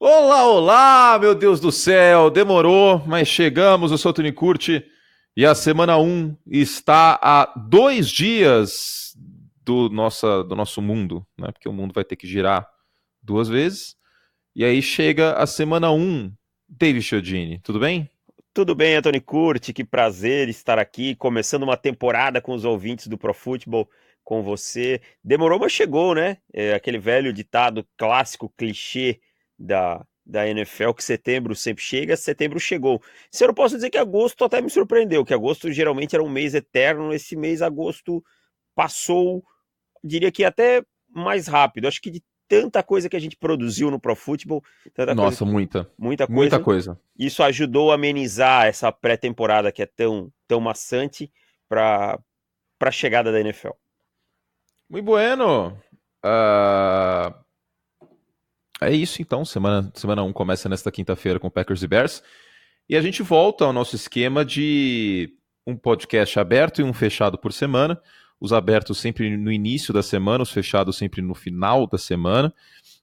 Olá, olá, meu Deus do céu, demorou, mas chegamos, eu sou o Tony Curti e a semana 1 está a 2 dias do nosso mundo, né? Porque o mundo vai ter que girar 2 vezes, e aí chega a semana 1, David Chiodini, tudo bem? Tudo bem, Antony Curti, que prazer estar aqui, começando uma temporada com os ouvintes do Pro Football, com você. Demorou, mas chegou, né? É aquele velho ditado clássico, clichê da NFL, que setembro sempre chega, setembro chegou. Se eu não posso dizer que agosto até me surpreendeu, que agosto geralmente era um mês eterno, esse mês agosto passou, diria que até mais rápido. Acho que de tanta coisa que a gente produziu no Pro Football, tanta coisa Nossa, muita muita coisa. coisa. Isso ajudou a amenizar essa pré-temporada que é tão maçante para a chegada da NFL. Muito bueno. Ah, É isso então, semana 1 começa nesta quinta-feira com Packers e Bears. E a gente volta ao nosso esquema de um podcast aberto e um fechado por semana. Os abertos sempre no início da semana, os fechados sempre no final da semana.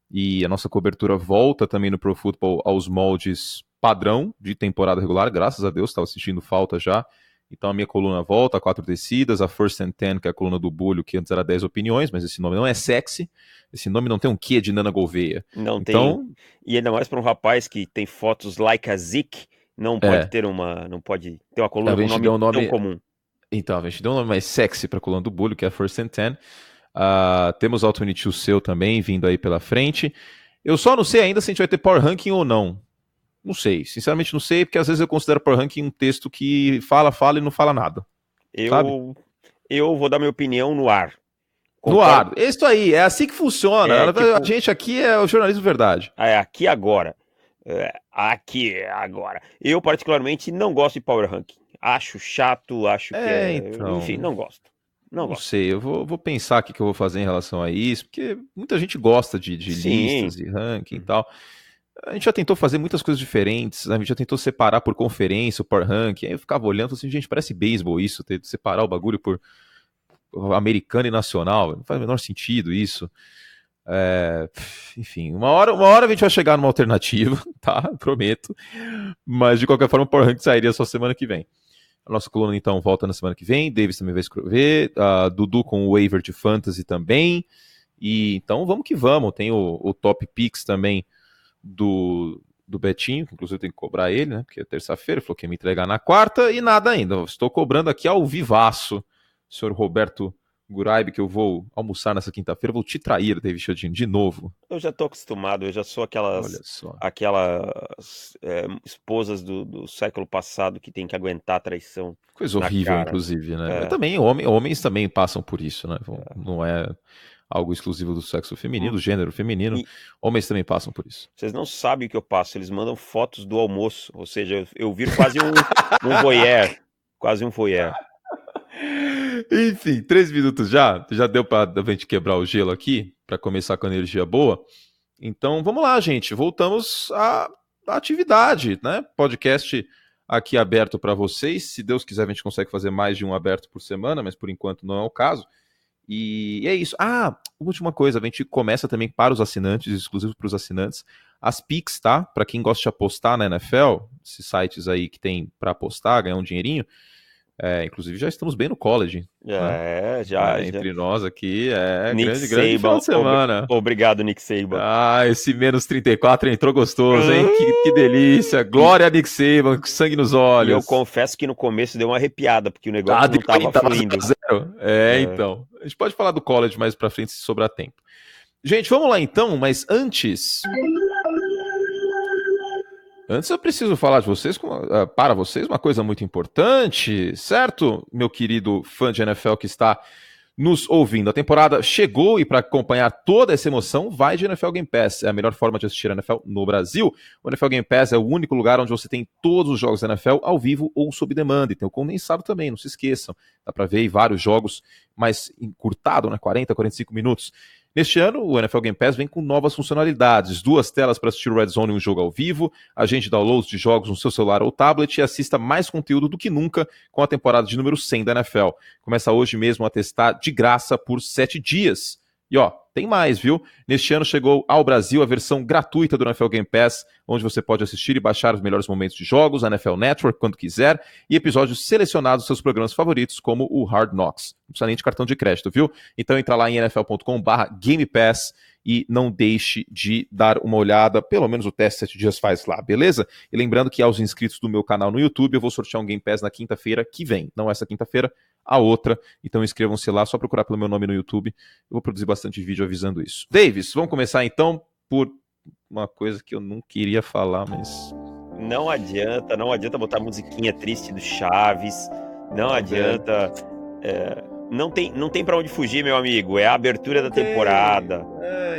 E a nossa cobertura volta também no Pro Football aos moldes padrão de temporada regular. Graças a Deus, estava sentindo falta já. Então a minha coluna volta a 4 descidas, a First and Ten, que é a coluna do Bulho, que antes era 10 opiniões, mas esse nome não é sexy. Esse nome não tem um quê de Nana Gouveia. Não tem. Então, E ainda mais para um rapaz que tem fotos like a Zik, não pode é, ter uma a coluna com um gente deu nome um tão nome. comum. Então, a gente deu um nome mais sexy para a coluna do Bulho, que é a First and Ten. Temos Auto 22 seu também vindo aí pela frente. Eu só não sei ainda se a gente vai ter Power Ranking ou não. Não sei, sinceramente não sei, porque às vezes eu considero Power Ranking um texto que fala e não fala nada, sabe? Eu, eu vou dar minha opinião no ar. No Concordo. ar. É isso aí, é assim que funciona. É A tipo, gente aqui é o jornalismo verdade. aqui agora. Aqui agora. Eu, particularmente, não gosto de Power Ranking. Acho chato, acho que enfim, Então, não gosto. Não não gosto. sei, eu vou pensar o que eu vou fazer em relação a isso, porque muita gente gosta de Sim. listas e ranking e Uhum. tal. A gente já tentou fazer muitas coisas diferentes, né? A gente já tentou separar por conferência, o Power Ranking, aí eu ficava olhando assim, gente, parece beisebol isso, ter de separar o bagulho por americano e nacional, não faz o menor sentido isso. Enfim, uma hora a gente vai chegar numa alternativa, tá? Prometo. Mas de qualquer forma, o Power Rank sairia só semana que vem. A nossa coluna então volta na semana que vem. Davis também vai escrever. Dudu com o waiver de fantasy também. E então vamos que vamos. Tem o Top Picks também do Betinho, que inclusive eu tenho que cobrar ele, né? Porque é terça-feira, falou que ia me entregar na quarta e nada ainda. Estou cobrando aqui ao vivaço, senhor Roberto Guraib, que eu vou almoçar nessa quinta-feira. Vou te trair, David Chodin, de novo. Eu já tô acostumado, eu já sou Olha só. aquelas esposas do século passado que tem que aguentar a traição Coisa na horrível, cara. inclusive, né? Mas É, também homens também passam por isso, né? Não é algo exclusivo do sexo feminino, hum, do gênero feminino. e Homens também passam por isso. vocês não sabem o que eu passo, eles mandam fotos do almoço, ou seja, eu viro quase um voyeur, quase um voyeur. Enfim, 3 minutos já. Já deu pra a gente quebrar o gelo aqui, para começar com energia boa. Então vamos lá, gente. Voltamos à atividade, né? Podcast aqui aberto para vocês. Se Deus quiser, a gente consegue fazer mais de um aberto por semana, mas por enquanto não é o caso. E é isso. Última coisa, a gente começa também para os assinantes, exclusivo para os assinantes, as Pix, tá? Para quem gosta de apostar na NFL, esses sites aí que tem para apostar, ganhar um dinheirinho. Inclusive já estamos bem no college, né? Já. Entre nós aqui é Nick grande final Saban, de semana. obrigado, Nick Saban. Esse menos 34 entrou gostoso, hein? Que delícia. E, Glória a Nick Saban, sangue nos e eu olhos. confesso que no começo deu uma arrepiada, porque o negócio não Deu tava tava fluindo. 0x0. É, Então. A gente pode falar do college mais pra frente se sobrar tempo. Gente, vamos lá então, mas antes. Antes eu preciso falar de vocês, para vocês, uma coisa muito importante, certo, meu querido fã de NFL que está nos ouvindo? A temporada chegou e para acompanhar toda essa emoção, vai de NFL Game Pass. É a melhor forma de assistir a NFL no Brasil. O NFL Game Pass é o único lugar onde você tem todos os jogos da NFL ao vivo ou sob demanda. E tem o condensado também, não se esqueçam. Dá para ver aí vários jogos mais encurtado, né? 40, 45 minutos. Neste ano, o NFL Game Pass vem com novas funcionalidades. 2 telas para assistir o Red Zone e um jogo ao vivo, agende downloads de jogos no seu celular ou tablet e assista mais conteúdo do que nunca com a temporada de número 100 da NFL. Começa hoje mesmo a testar de graça por 7 dias. E ó, tem mais, viu? Neste ano chegou ao Brasil a versão gratuita do NFL Game Pass, onde você pode assistir e baixar os melhores momentos de jogos, a NFL Network, quando quiser, e episódios selecionados dos seus programas favoritos, como o Hard Knocks. Não precisa nem de cartão de crédito, viu? Então entra lá em nfl.com/Game Pass e não deixe de dar uma olhada, pelo menos o teste 7 dias faz lá, beleza? E lembrando que aos inscritos do meu canal no YouTube, eu vou sortear um Game Pass na quinta-feira que vem. Não essa quinta-feira, a outra. Então inscrevam-se lá, só procurar pelo meu nome no YouTube. Eu vou produzir bastante vídeo avisando isso. Davis, vamos começar então por uma coisa que eu não queria falar, mas... Não adianta botar musiquinha triste do Chaves, não adianta... Não tem pra onde fugir, meu amigo, é a abertura da temporada.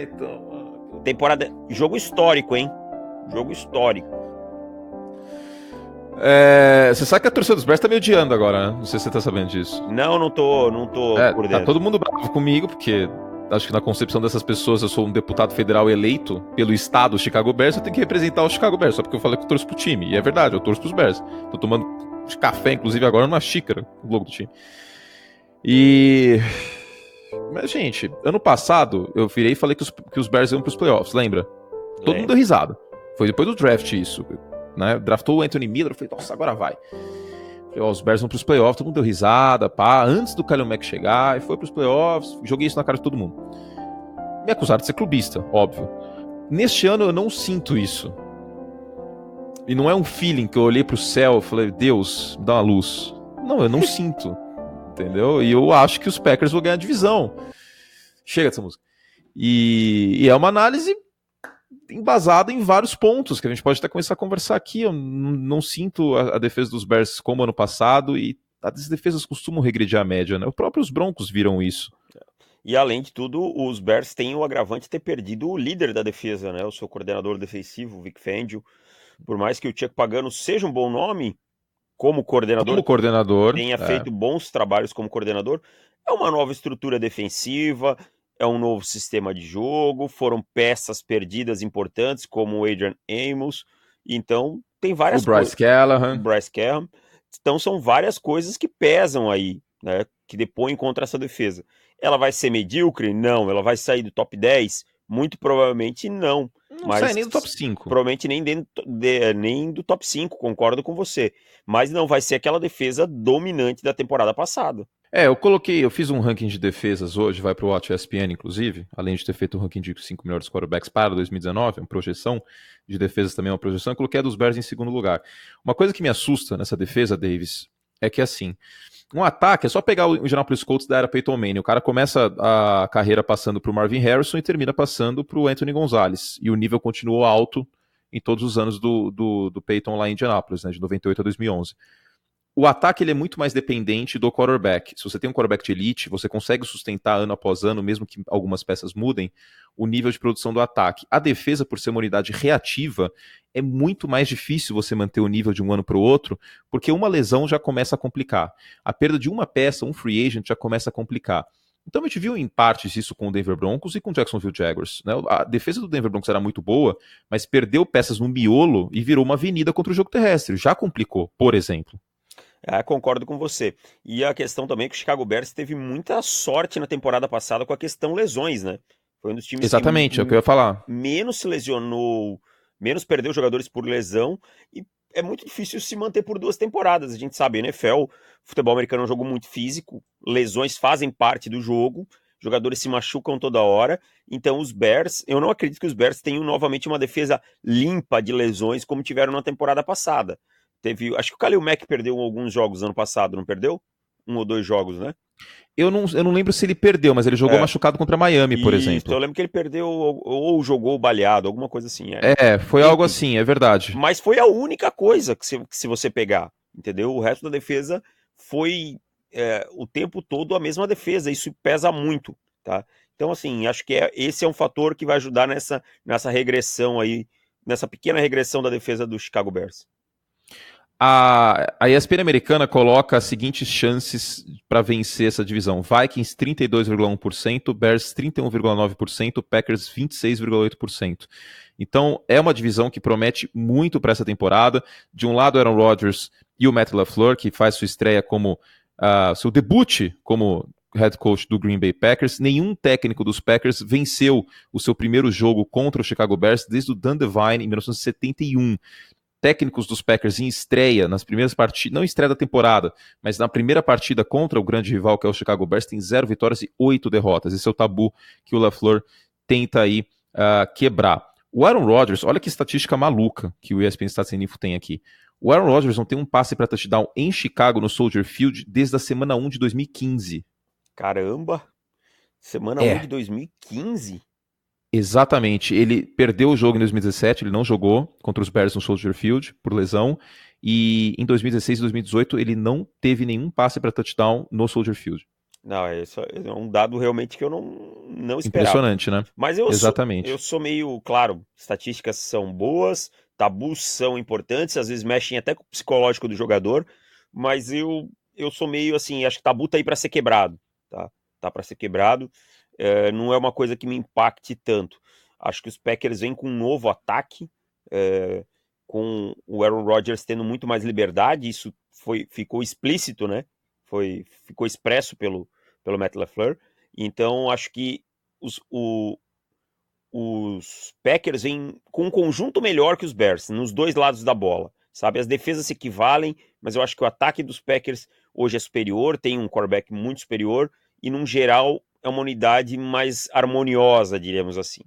Então... Temporada... Jogo histórico, hein? Jogo histórico. Você sabe que a torcida dos Bears tá me odiando agora, né? Não sei se você tá sabendo disso. Não tô por dentro. Tá todo mundo bravo comigo, porque acho que na concepção dessas pessoas eu sou um deputado federal eleito pelo estado Chicago Bears, eu tenho que representar o Chicago Bears, só porque eu falei que eu torço pro time. E é verdade, eu torço pros Bears. Tô tomando café, inclusive, agora numa xícara, o logo do time. Mas, gente, ano passado eu virei e falei que os Bears iam pros playoffs, lembra? Todo mundo deu risada. Foi depois do draft isso. Né? Draftou o Anthony Miller, eu falei, nossa, agora vai. Falei, os Bears vão pros playoffs, todo mundo deu risada, pá, antes do Khalil Mack chegar, e foi pros playoffs, joguei isso na cara de todo mundo. Me acusaram de ser clubista, óbvio. Neste ano eu não sinto isso. E não é um feeling que eu olhei pro céu e falei, Deus, me dá uma luz. Não, eu não sinto, entendeu? E eu acho que os Packers vão ganhar a divisão. Chega dessa música. E é uma análise embasado em vários pontos, que a gente pode até começar a conversar aqui. Eu não sinto a defesa dos Bears como ano passado, e as defesas costumam regredir a média, né? Os próprios Broncos viram isso. E além de tudo, os Bears têm o agravante de ter perdido o líder da defesa, né? O seu coordenador defensivo, Vic Fangio. Por mais que o Chuck Pagano seja um bom nome, como coordenador tenha feito bons trabalhos como coordenador, é uma nova estrutura defensiva, é um novo sistema de jogo, foram peças perdidas importantes, como o Adrian Amos, então tem várias coisas. O Bryce Callahan. Então são várias coisas que pesam aí, né, que depõem contra essa defesa. Ela vai ser medíocre? Não. Ela vai sair do top 10? Muito provavelmente não. Não sai nem do top 5. Provavelmente nem do top 5, concordo com você. Mas não vai ser aquela defesa dominante da temporada passada. Eu fiz um ranking de defesas hoje, vai pro Watch ESPN, inclusive, além de ter feito um ranking de 5 melhores quarterbacks para 2019, uma projeção de defesas também, uma projeção, eu coloquei a dos Bears em segundo lugar. Uma coisa que me assusta nessa defesa, Davis, é que assim, um ataque é só pegar o Indianapolis Colts da era Peyton Manning, o cara começa a carreira passando pro Marvin Harrison e termina passando pro Anthony Gonzalez, e o nível continuou alto em todos os anos do Peyton lá em Indianapolis, né, de 98 a 2011. O ataque ele é muito mais dependente do quarterback. Se você tem um quarterback de elite, você consegue sustentar ano após ano, mesmo que algumas peças mudem, o nível de produção do ataque. A defesa, por ser uma unidade reativa, é muito mais difícil você manter o nível de um ano para o outro, porque uma lesão já começa a complicar. A perda de uma peça, um free agent, já começa a complicar. Então a gente viu em partes isso com o Denver Broncos e com o Jacksonville Jaguars, né? A defesa do Denver Broncos era muito boa, mas perdeu peças no miolo e virou uma avenida contra o jogo terrestre. Já complicou, por exemplo. Concordo com você. E a questão também é que o Chicago Bears teve muita sorte na temporada passada com a questão lesões, né? Foi um dos times Exatamente, é o que eu ia falar. Menos se lesionou, menos perdeu jogadores por lesão, e é muito difícil se manter por 2 temporadas. A gente sabe, NFL, futebol americano é um jogo muito físico, lesões fazem parte do jogo, jogadores se machucam toda hora, então os Bears, eu não acredito que os Bears tenham novamente uma defesa limpa de lesões como tiveram na temporada passada. Acho que o Khalil Mack perdeu alguns jogos ano passado, não perdeu? 1 ou 2 jogos, né? Eu não lembro se ele perdeu, mas ele jogou machucado contra Miami, por exemplo. Eu lembro que ele perdeu ou jogou baleado, alguma coisa assim. Foi algo assim, é verdade. Mas foi a única coisa que se você pegar, entendeu? O resto da defesa foi o tempo todo a mesma defesa, isso pesa muito, tá? Então, assim, acho que esse é um fator que vai ajudar nessa regressão aí, nessa pequena regressão da defesa do Chicago Bears. A ESPN americana coloca as seguintes chances para vencer essa divisão: Vikings 32,1%, Bears 31,9%, Packers 26,8%. Então é uma divisão que promete muito para essa temporada. De um lado, Aaron Rodgers e o Matt LaFleur, que faz sua estreia como seu debut como head coach do Green Bay Packers. Nenhum técnico dos Packers venceu o seu primeiro jogo contra o Chicago Bears desde o Dan Devine em 1971. Técnicos dos Packers em estreia, nas primeiras partidas, não estreia da temporada, mas na primeira partida contra o grande rival que é o Chicago Bears, tem 0 vitórias e 8 derrotas. Esse é o tabu que o LaFleur tenta aí quebrar. O Aaron Rodgers, olha que estatística maluca que o ESPN Stats Info tem aqui. O Aaron Rodgers não tem um passe para touchdown em Chicago no Soldier Field desde a semana 1 de 2015. Caramba! Semana 1 de 2015? Exatamente, ele perdeu o jogo em 2017, ele não jogou contra os Bears no Soldier Field por lesão, e em 2016 e 2018 ele não teve nenhum passe para touchdown no Soldier Field. Não, isso é um dado realmente que eu não esperava. Impressionante, né? Mas Exatamente. eu sou meio, claro, estatísticas são boas, tabus são importantes, às vezes mexem até com o psicológico do jogador, mas eu sou meio assim, acho que tabu tá aí para ser quebrado, tá? Tá para ser quebrado. Não é uma coisa que me impacte tanto. Acho que os Packers vêm com um novo ataque, com o Aaron Rodgers tendo muito mais liberdade, isso ficou explícito, né? Ficou expresso pelo Matt LaFleur. Então, acho que os Packers vêm com um conjunto melhor que os Bears, nos dois lados da bola, sabe? As defesas se equivalem, mas eu acho que o ataque dos Packers hoje é superior, tem um quarterback muito superior, e, num geral, é uma unidade mais harmoniosa, diríamos assim.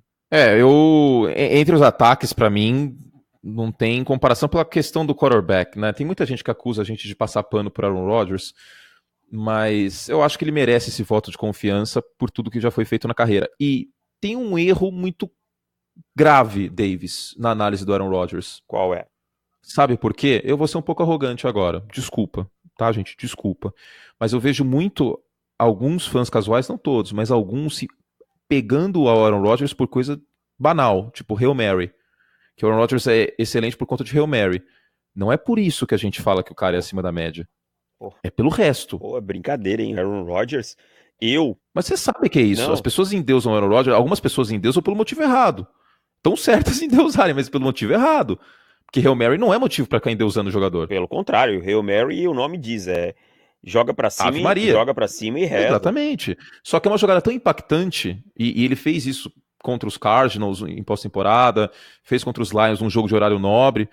Entre os ataques, para mim, não tem comparação pela questão do quarterback, né? Tem muita gente que acusa a gente de passar pano por Aaron Rodgers, mas eu acho que ele merece esse voto de confiança por tudo que já foi feito na carreira. E tem um erro muito grave, Davis, na análise do Aaron Rodgers. Qual é? Sabe por quê? Eu vou ser um pouco arrogante agora. Desculpa, tá, gente? Desculpa. Mas eu vejo muito alguns fãs casuais, não todos, mas alguns se pegando ao Aaron Rodgers por coisa banal, tipo Hail Mary. Que o Aaron Rodgers é excelente por conta de Hail Mary. Não é por isso que a gente fala que o cara é acima da média. É pelo resto. Pô, é brincadeira, hein? Aaron Rodgers, Mas você sabe que é isso. Não. As pessoas endeusam o Aaron Rodgers, algumas pessoas endeusam pelo motivo errado. Estão certas em endeusarem, mas pelo motivo errado. Porque Hail Mary não é motivo pra ficar endeusando o jogador. Pelo contrário, Hail Mary, o nome diz, joga pra cima, Ave Maria. Joga pra cima e reza. Exatamente. Só que é uma jogada tão impactante, e ele fez isso contra os Cardinals em pós-temporada, fez contra os Lions num jogo de horário nobre.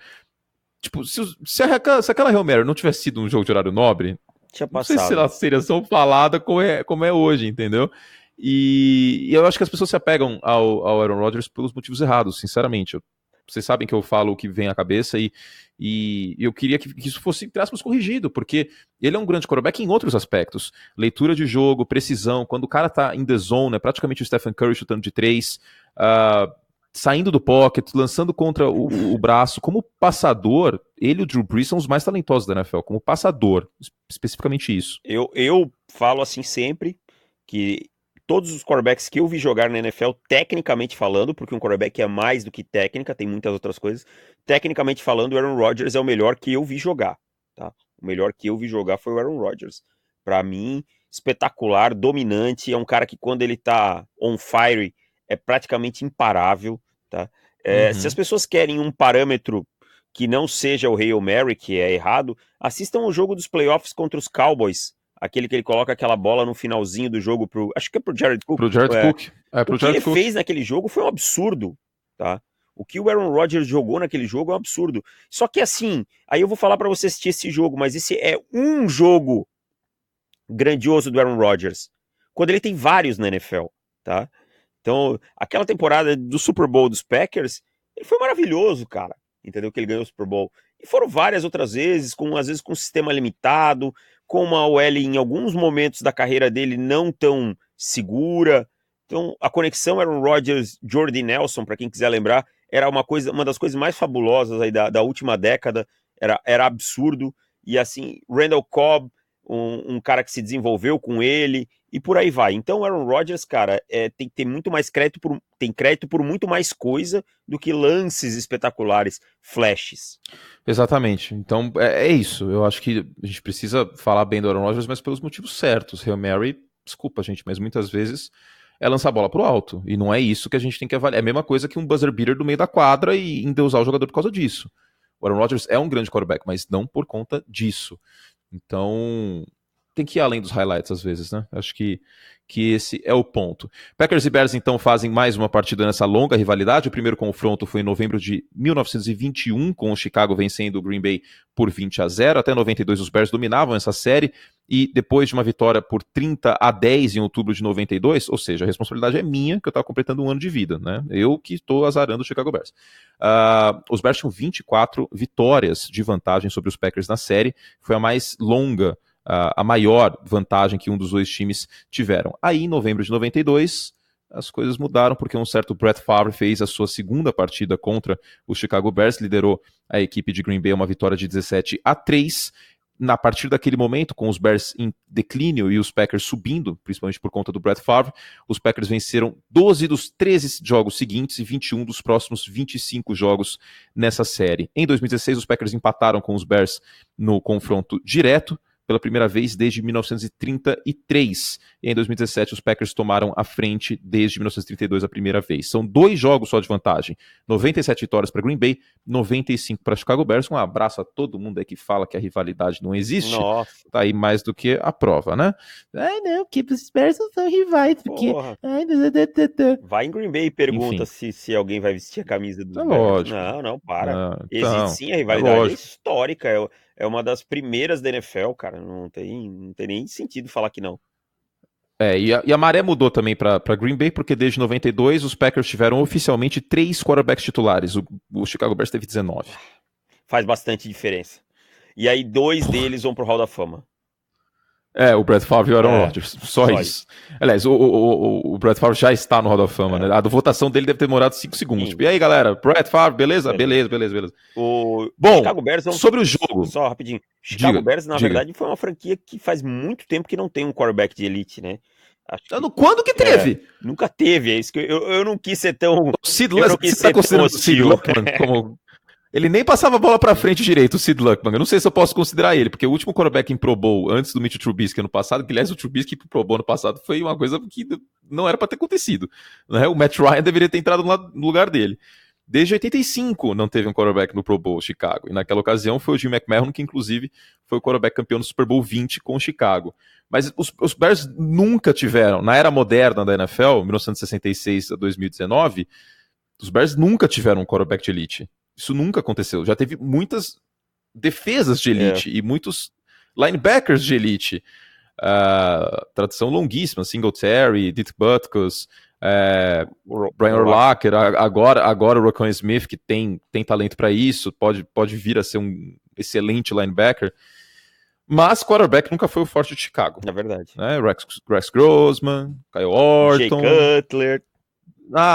Tipo, se aquela Hail Mary não tivesse sido um jogo de horário nobre, tinha não sei passado. se ela seria tão falada como é hoje, entendeu? E eu acho que as pessoas se apegam ao Aaron Rodgers pelos motivos errados, sinceramente. Vocês sabem que eu falo o que vem à cabeça e eu queria que isso fosse, entre aspas, corrigido, porque ele é um grande quarterback em outros aspectos. Leitura de jogo, precisão, quando o cara tá in the zone, é praticamente o Stephen Curry chutando de 3, saindo do pocket, lançando contra o braço. Como passador, ele e o Drew Brees são os mais talentosos da NFL, como passador, especificamente isso. Eu falo assim sempre, que todos os quarterbacks que eu vi jogar na NFL, tecnicamente falando, porque um quarterback é mais do que técnica, tem muitas outras coisas, tecnicamente falando, o Aaron Rodgers é o melhor que eu vi jogar, tá? O melhor que eu vi jogar foi o Aaron Rodgers. Pra mim, espetacular, dominante, é um cara que quando ele tá on fire, é praticamente imparável, tá? Se as pessoas querem um parâmetro que não seja o Hail Mary, que é errado, assistam o jogo dos playoffs contra os Cowboys, aquele que ele coloca aquela bola no finalzinho do jogo acho que é pro Jared Cook. Pro Jared Cook. O que ele fez naquele jogo foi um absurdo, tá? O que o Aaron Rodgers jogou naquele jogo é um absurdo. Só que assim, aí eu vou falar pra você assistir esse jogo, mas esse é um jogo grandioso do Aaron Rodgers, quando ele tem vários na NFL, tá? Então, aquela temporada do Super Bowl dos Packers, ele foi maravilhoso, cara. Entendeu? Que ele ganhou o Super Bowl. E foram várias outras vezes, às vezes com um sistema limitado, com uma OL em alguns momentos da carreira dele não tão segura. Então, a conexão Aaron Rodgers, Jordy Nelson, para quem quiser lembrar, era uma das coisas mais fabulosas aí da última década. Era absurdo. E assim, Randall Cobb, um cara que se desenvolveu com ele, e por aí vai. Então, Aaron Rodgers, cara, tem que ter muito mais crédito por muito mais coisa do que lances espetaculares, flashes. Exatamente. Então, é isso. Eu acho que a gente precisa falar bem do Aaron Rodgers, mas pelos motivos certos. Hail Mary, desculpa, gente, mas muitas vezes é lançar a bola pro alto. E não é isso que a gente tem que avaliar. É a mesma coisa que um buzzer beater do meio da quadra e endeusar o jogador por causa disso. O Aaron Rodgers é um grande quarterback, mas não por conta disso. Então, tem que ir além dos highlights às vezes, né? Acho que esse é o ponto. Packers e Bears então fazem mais uma partida nessa longa rivalidade. O primeiro confronto foi em novembro de 1921, com o Chicago vencendo o Green Bay por 20-0. Até 92 os Bears dominavam essa série, e depois de uma vitória por 30-10 em outubro de 92, ou seja, a responsabilidade é minha, que eu estava completando um ano de vida, né? Eu que estou azarando o Chicago Bears. Os Bears tinham 24 vitórias de vantagem sobre os Packers na série, foi a mais longa, a maior vantagem que um dos dois times tiveram. Aí, em novembro de 92, as coisas mudaram, porque um certo Brett Favre fez a sua segunda partida contra o Chicago Bears, liderou a equipe de Green Bay a uma vitória de 17-3. A partir daquele momento, com os Bears em declínio e os Packers subindo, principalmente por conta do Brett Favre, os Packers venceram 12 dos 13 jogos seguintes e 21 dos próximos 25 jogos nessa série. Em 2016, os Packers empataram com os Bears no confronto direto, pela primeira vez desde 1933. E em 2017 os Packers tomaram a frente desde 1932 a primeira vez. São 2 jogos só de vantagem. 97 vitórias para Green Bay, 95 para Chicago Bears. Um abraço a todo mundo aí que fala que a rivalidade não existe. Nossa. Tá aí mais do que a prova, né? Ai não, que os Bears não são rivais, porque... Ai, vai em Green Bay e pergunta se alguém vai vestir a camisa do Bears. Lógico. Não, para. Então, existe sim, a rivalidade é histórica, é uma das primeiras da NFL, cara. Não tem nem sentido falar que não. E a maré mudou também para Green Bay, porque desde 92 os Packers tiveram oficialmente 3 quarterbacks titulares. O Chicago Bears teve 19. Faz bastante diferença. E aí 2 deles vão pro Hall da Fama. O Brett Favre e o Aaron Rodgers. Só isso. Aliás, o Brett Favre já está no Hall da Fama, né? A votação dele deve ter demorado 5 segundos. Sim. E aí, galera? Brett Favre, beleza? Beleza. Bom, Chicago Bears sobre o jogo... Só rapidinho. Chicago Bears, na verdade, foi uma franquia que faz muito tempo que não tem um quarterback de elite, né? Quando que teve? Nunca teve, é isso que eu não quis ser tão... O Sid Luckman, você tá considerando o Sid Luckman como... Ele nem passava a bola pra frente direito, o Sid Luckman. Eu não sei se eu posso considerar ele, porque o último quarterback em Pro Bowl, antes do Mitchell Trubisky ano passado, que aliás o Trubisky pro Pro Bowl ano passado foi uma coisa que não era pra ter acontecido, né? O Matt Ryan deveria ter entrado no lugar dele. Desde 85 não teve um quarterback no Pro Bowl Chicago, e naquela ocasião foi o Jim McMahon, que inclusive foi o quarterback campeão do Super Bowl 20 com o Chicago. Mas os Bears nunca tiveram, na era moderna da NFL, 1966 a 2019, os Bears nunca tiveram um quarterback de elite. Isso nunca aconteceu. Já teve muitas defesas de elite e muitos linebackers de elite. Tradição longuíssima, Singletary, Dick Butkus, Brian Urlacher, agora o Roquan Smith, que tem talento para isso, pode vir a ser um excelente linebacker. Mas quarterback nunca foi o forte de Chicago. É verdade. Né? Rex Grossman, Kyle Orton... Jay Cutler...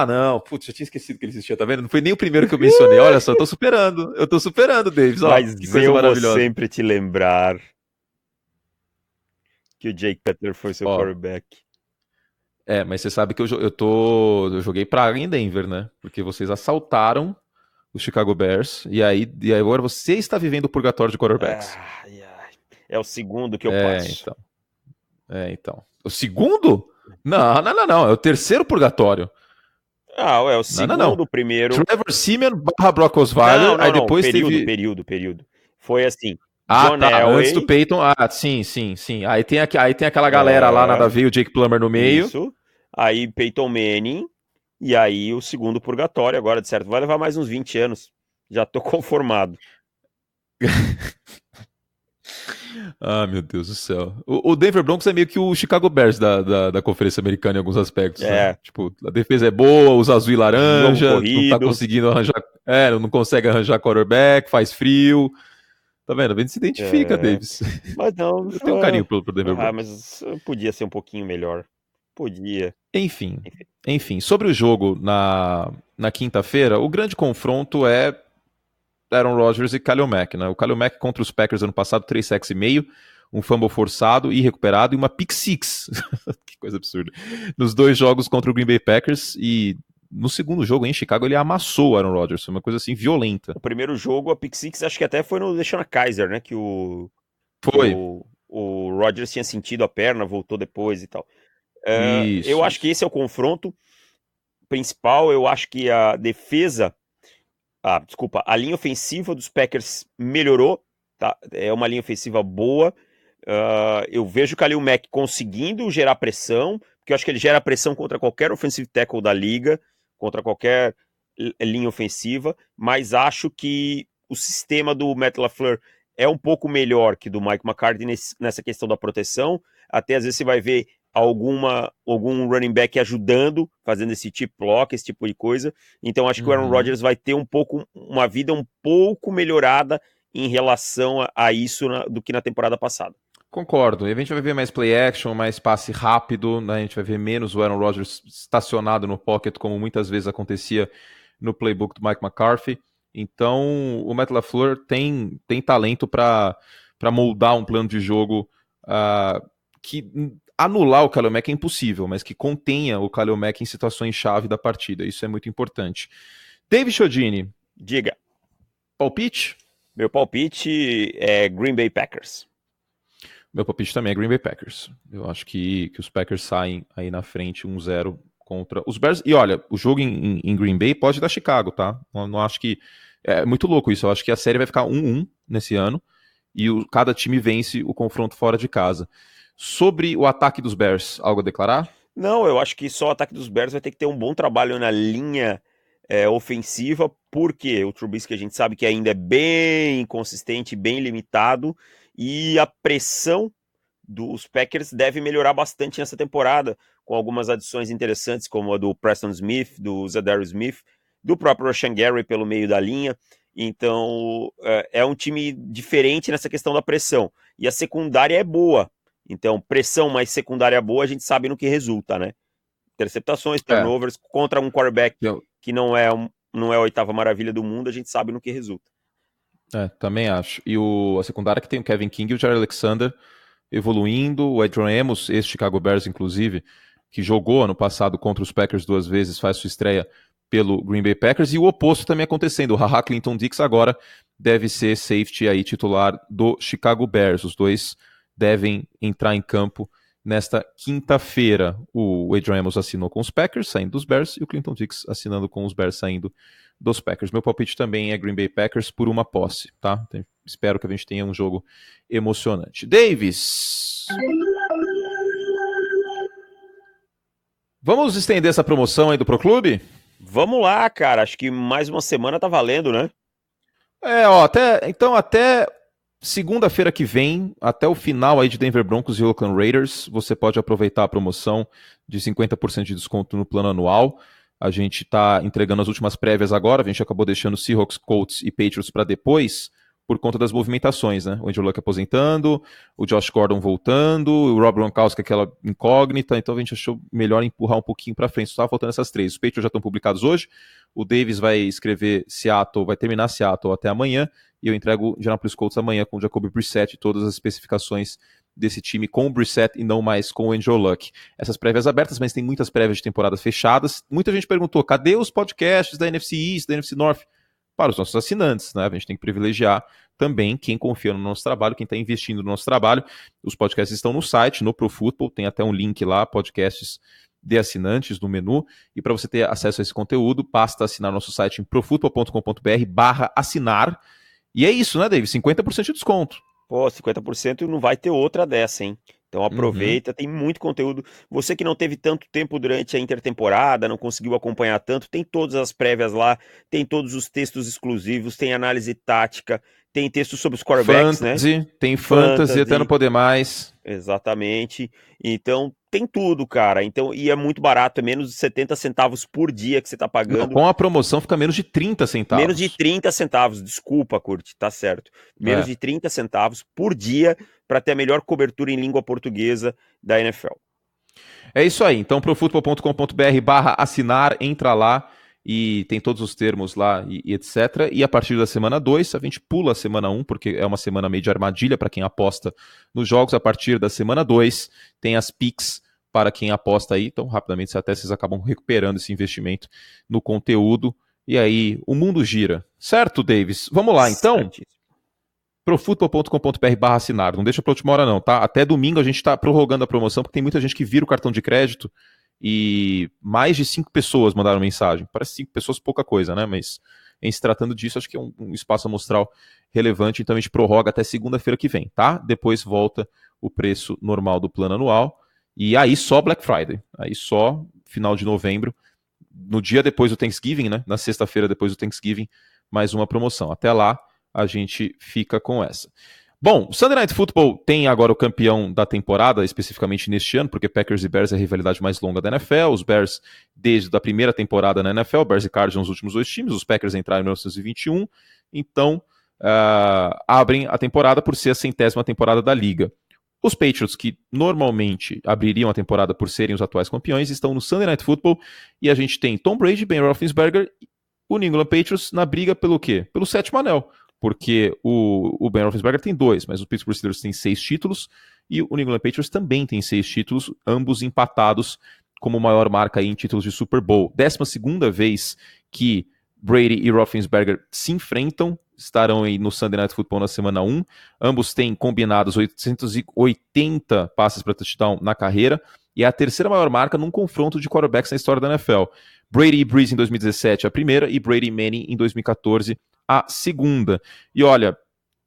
não, putz, já tinha esquecido que ele existia, tá vendo? Não foi nem o primeiro que eu mencionei. Olha só, eu tô superando, Davis. Mas que coisa maravilhosa. Vou sempre te lembrar que o Jay Cutler foi seu quarterback. Mas você sabe que eu joguei praga em Denver, né? Porque vocês assaltaram o Chicago Bears e aí agora você está vivendo o purgatório de quarterbacks. É o segundo que eu passo. Então. O segundo? Não. É o terceiro purgatório. É o segundo, o primeiro. Trevor Siemian / Brock Osweiler, aí depois período. Foi assim. John Elway, antes do Peyton. Sim. Aí tem aquela galera lá, nada a ver, o Jake Plummer no meio. Isso. Aí Peyton Manning, e aí o segundo purgatório agora, de certo. Vai levar mais uns 20 anos. Já tô conformado. Meu Deus do céu. O Denver Broncos é meio que o Chicago Bears da Conferência Americana em alguns aspectos. Né? Tipo, a defesa é boa, usa azul e laranja, não tá conseguindo arranjar. Não consegue arranjar quarterback, faz frio. Tá vendo? A gente se identifica, Davis. Mas não. Eu tenho um carinho pro Denver Broncos. Mas podia ser um pouquinho melhor. Podia. Enfim, sobre o jogo na quinta-feira, o grande confronto é Aaron Rodgers e Khalil Mack, né? O Khalil Mack contra os Packers ano passado, 3 sacks e meio, um fumble forçado e recuperado e uma pick six. Que coisa absurda. Nos 2 jogos contra o Green Bay Packers, e no segundo jogo em Chicago ele amassou o Aaron Rodgers, foi uma coisa assim violenta. O primeiro jogo, a pick six, acho que até foi no Deshaun Kaiser, né? Que o Rodgers tinha sentido a perna, voltou depois e tal. Eu acho que esse é o confronto principal. Eu acho que a linha ofensiva dos Packers melhorou, tá? É uma linha ofensiva boa. Eu vejo o Khalil Mack conseguindo gerar pressão, porque eu acho que ele gera pressão contra qualquer offensive tackle da liga, contra qualquer linha ofensiva, mas acho que o sistema do Matt LaFleur é um pouco melhor que do Mike McCarthy nessa questão da proteção. Até às vezes você vai ver algum running back ajudando, fazendo esse tipo block, esse tipo de coisa. Então acho que o Aaron Rodgers vai ter uma vida um pouco melhorada em relação a isso do que na temporada passada. Concordo. E a gente vai ver mais play action, mais passe rápido, né? A gente vai ver menos o Aaron Rodgers estacionado no pocket, como muitas vezes acontecia no playbook do Mike McCarthy. Então, o Matt LaFleur tem talento para moldar um plano de jogo que anular o Khalil Mack é impossível, mas que contenha o Khalil Mack em situações-chave da partida. Isso é muito importante. David Chiodini. Diga. Palpite? Meu palpite é Green Bay Packers. Meu palpite também é Green Bay Packers. Eu acho que os Packers saem aí na frente 1-0 contra os Bears. E olha, o jogo em Green Bay pode dar Chicago, tá? Eu não acho que... É muito louco isso. Eu acho que a série vai ficar 1-1 nesse ano e cada time vence o confronto fora de casa. Sobre o ataque dos Bears, algo a declarar? Não, eu acho que só o ataque dos Bears vai ter que ter um bom trabalho na linha ofensiva, porque o Trubisky a gente sabe que ainda é bem inconsistente, bem limitado, e a pressão dos Packers deve melhorar bastante nessa temporada, com algumas adições interessantes, como a do Preston Smith, do Zadarius Smith, do próprio Rashan Gary pelo meio da linha. Então, é um time diferente nessa questão da pressão. E a secundária é boa. Então, pressão mais secundária boa, a gente sabe no que resulta, né? Interceptações, turnovers, contra um quarterback que não é a oitava maravilha do mundo, a gente sabe no que resulta. Também acho. E a secundária que tem o Kevin King e o Jair Alexander evoluindo, o Adrian Amos, ex-Chicago Bears, inclusive, que jogou ano passado contra os Packers 2 vezes, faz sua estreia pelo Green Bay Packers, e o oposto também acontecendo. O Haha Clinton-Dix agora deve ser safety aí titular do Chicago Bears. Os dois devem entrar em campo nesta quinta-feira. O Adrian Amos assinou com os Packers, saindo dos Bears, e o Clinton-Dix assinando com os Bears, saindo dos Packers. Meu palpite também é Green Bay Packers por uma posse, tá? Espero que a gente tenha um jogo emocionante. Davis! Vamos estender essa promoção aí do Pro Clube? Vamos lá, cara. Acho que mais uma semana tá valendo, né? Até segunda-feira que vem, até o final aí de Denver Broncos e Oakland Raiders, você pode aproveitar a promoção de 50% de desconto no plano anual. A gente está entregando as últimas prévias agora, a gente acabou deixando Seahawks, Colts e Patriots para depois, por conta das movimentações, né? O Andrew Luck aposentando, o Josh Gordon voltando, o Rob Gronkowski, aquela incógnita, então a gente achou melhor empurrar um pouquinho para frente, só estava faltando essas três. Os Patriots já estão publicados hoje, o Davis vai escrever Seattle, vai terminar Seattle até amanhã, e eu entrego Indianapolis Colts amanhã com o Jacoby Brissett e todas as especificações desse time com o Brissett e não mais com o Andrew Luck. Essas prévias abertas, mas tem muitas prévias de temporadas fechadas. Muita gente perguntou, cadê os podcasts da NFC East, da NFC North? Para os nossos assinantes, né? A gente tem que privilegiar também quem confia no nosso trabalho, quem está investindo no nosso trabalho. Os podcasts estão no site, no Pro Football, tem até um link lá, podcasts de assinantes no menu, e para você ter acesso a esse conteúdo, basta assinar nosso site em profutbol.com.br/assinar, e é isso, né, David? 50% de desconto. Pô, 50% não vai ter outra dessa, hein? Então aproveita, tem muito conteúdo. Você que não teve tanto tempo durante a intertemporada, não conseguiu acompanhar tanto, tem todas as prévias lá, tem todos os textos exclusivos, tem análise tática, tem texto sobre os quarterbacks, fantasy, né? Tem fantasy até não poder mais. Exatamente. Então tem tudo, cara. Então, e é muito barato, é menos de 70 centavos por dia que você tá pagando. Não, com a promoção fica menos de 30 centavos. Menos de 30 centavos, desculpa, Curti, tá certo. Menos de 30 centavos por dia para ter a melhor cobertura em língua portuguesa da NFL. É isso aí. Então, profutbol.com.br/assinar, entra lá e tem todos os termos lá e etc. E a partir da semana 2, a gente pula a semana 1, porque é uma semana meio de armadilha para quem aposta nos jogos. A partir da semana 2, tem as picks para quem aposta aí. Então, rapidamente, até vocês acabam recuperando esse investimento no conteúdo. E aí, o mundo gira. Certo, Davis? Vamos lá, então? Certíssimo. profutbol.com.br/assinar. Não deixa para última hora não, tá? Até domingo a gente está prorrogando a promoção, porque tem muita gente que vira o cartão de crédito e mais de 5 pessoas mandaram mensagem. Parece 5 pessoas pouca coisa, né? Mas em se tratando disso, acho que é um espaço amostral relevante, então a gente prorroga até segunda-feira que vem, tá? Depois volta o preço normal do plano anual, e aí só Black Friday, aí só final de novembro, no dia depois do Thanksgiving, né? Na sexta-feira depois do Thanksgiving, mais uma promoção. Até lá, a gente fica com essa. Bom, o Sunday Night Football tem agora o campeão da temporada, especificamente neste ano, porque Packers e Bears é a rivalidade mais longa da NFL. Os Bears, desde a primeira temporada na NFL, Bears e Cardinals, os últimos 2 times. Os Packers entraram em 1921, então abrem a temporada por ser a 100ª temporada da liga. Os Patriots, que normalmente abririam a temporada por serem os atuais campeões, estão no Sunday Night Football, e a gente tem Tom Brady, Ben Roethlisberger, o New England Patriots na briga pelo quê? Pelo 7º anel. Porque o Ben Roethlisberger tem 2, mas o Pittsburgh Steelers tem 6 títulos e o New England Patriots também tem 6 títulos, ambos empatados como maior marca em títulos de Super Bowl. 12ª vez que Brady e Roethlisberger se enfrentam, estarão aí no Sunday Night Football na semana 1. Ambos têm combinados 880 passes para touchdown na carreira e é a 3ª maior marca num confronto de quarterbacks na história da NFL. Brady e Brees em 2017 a primeira e Brady e Manning em 2014 a segunda. E olha,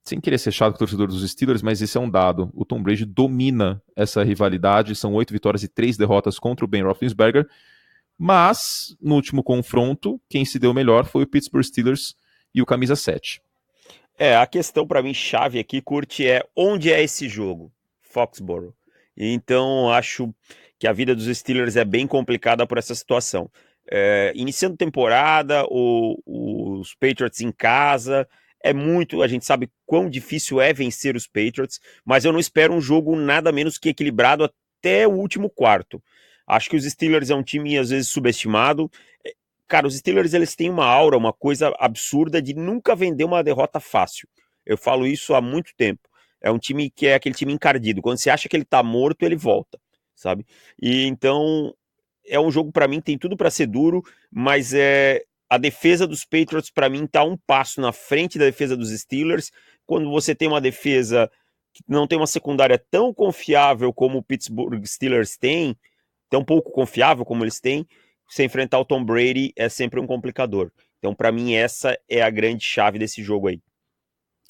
sem querer ser chato com o torcedor dos Steelers, mas esse é um dado. O Tom Brady domina essa rivalidade, são 8 vitórias e 3 derrotas contra o Ben Roethlisberger, mas no último confronto, quem se deu melhor foi o Pittsburgh Steelers e o camisa 7. A questão para mim chave aqui, Curti, é onde é esse jogo? Foxborough. Então, acho que a vida dos Steelers é bem complicada por essa situação. Iniciando temporada, os Patriots em casa, a gente sabe quão difícil é vencer os Patriots, mas eu não espero um jogo nada menos que equilibrado até o último quarto. Acho que os Steelers é um time às vezes subestimado. Cara, os Steelers eles têm uma aura, uma coisa absurda de nunca vender uma derrota fácil. Eu falo isso há muito tempo. É um time que é aquele time encardido. Quando você acha que ele tá morto, ele volta, sabe? E então é um jogo para mim tem tudo para ser duro, mas a defesa dos Patriots para mim tá um passo na frente da defesa dos Steelers. Quando você tem uma defesa que não tem uma secundária tão confiável como o Pittsburgh Steelers tem, tão pouco confiável como eles têm, você enfrentar o Tom Brady é sempre um complicador. Então para mim essa é a grande chave desse jogo aí.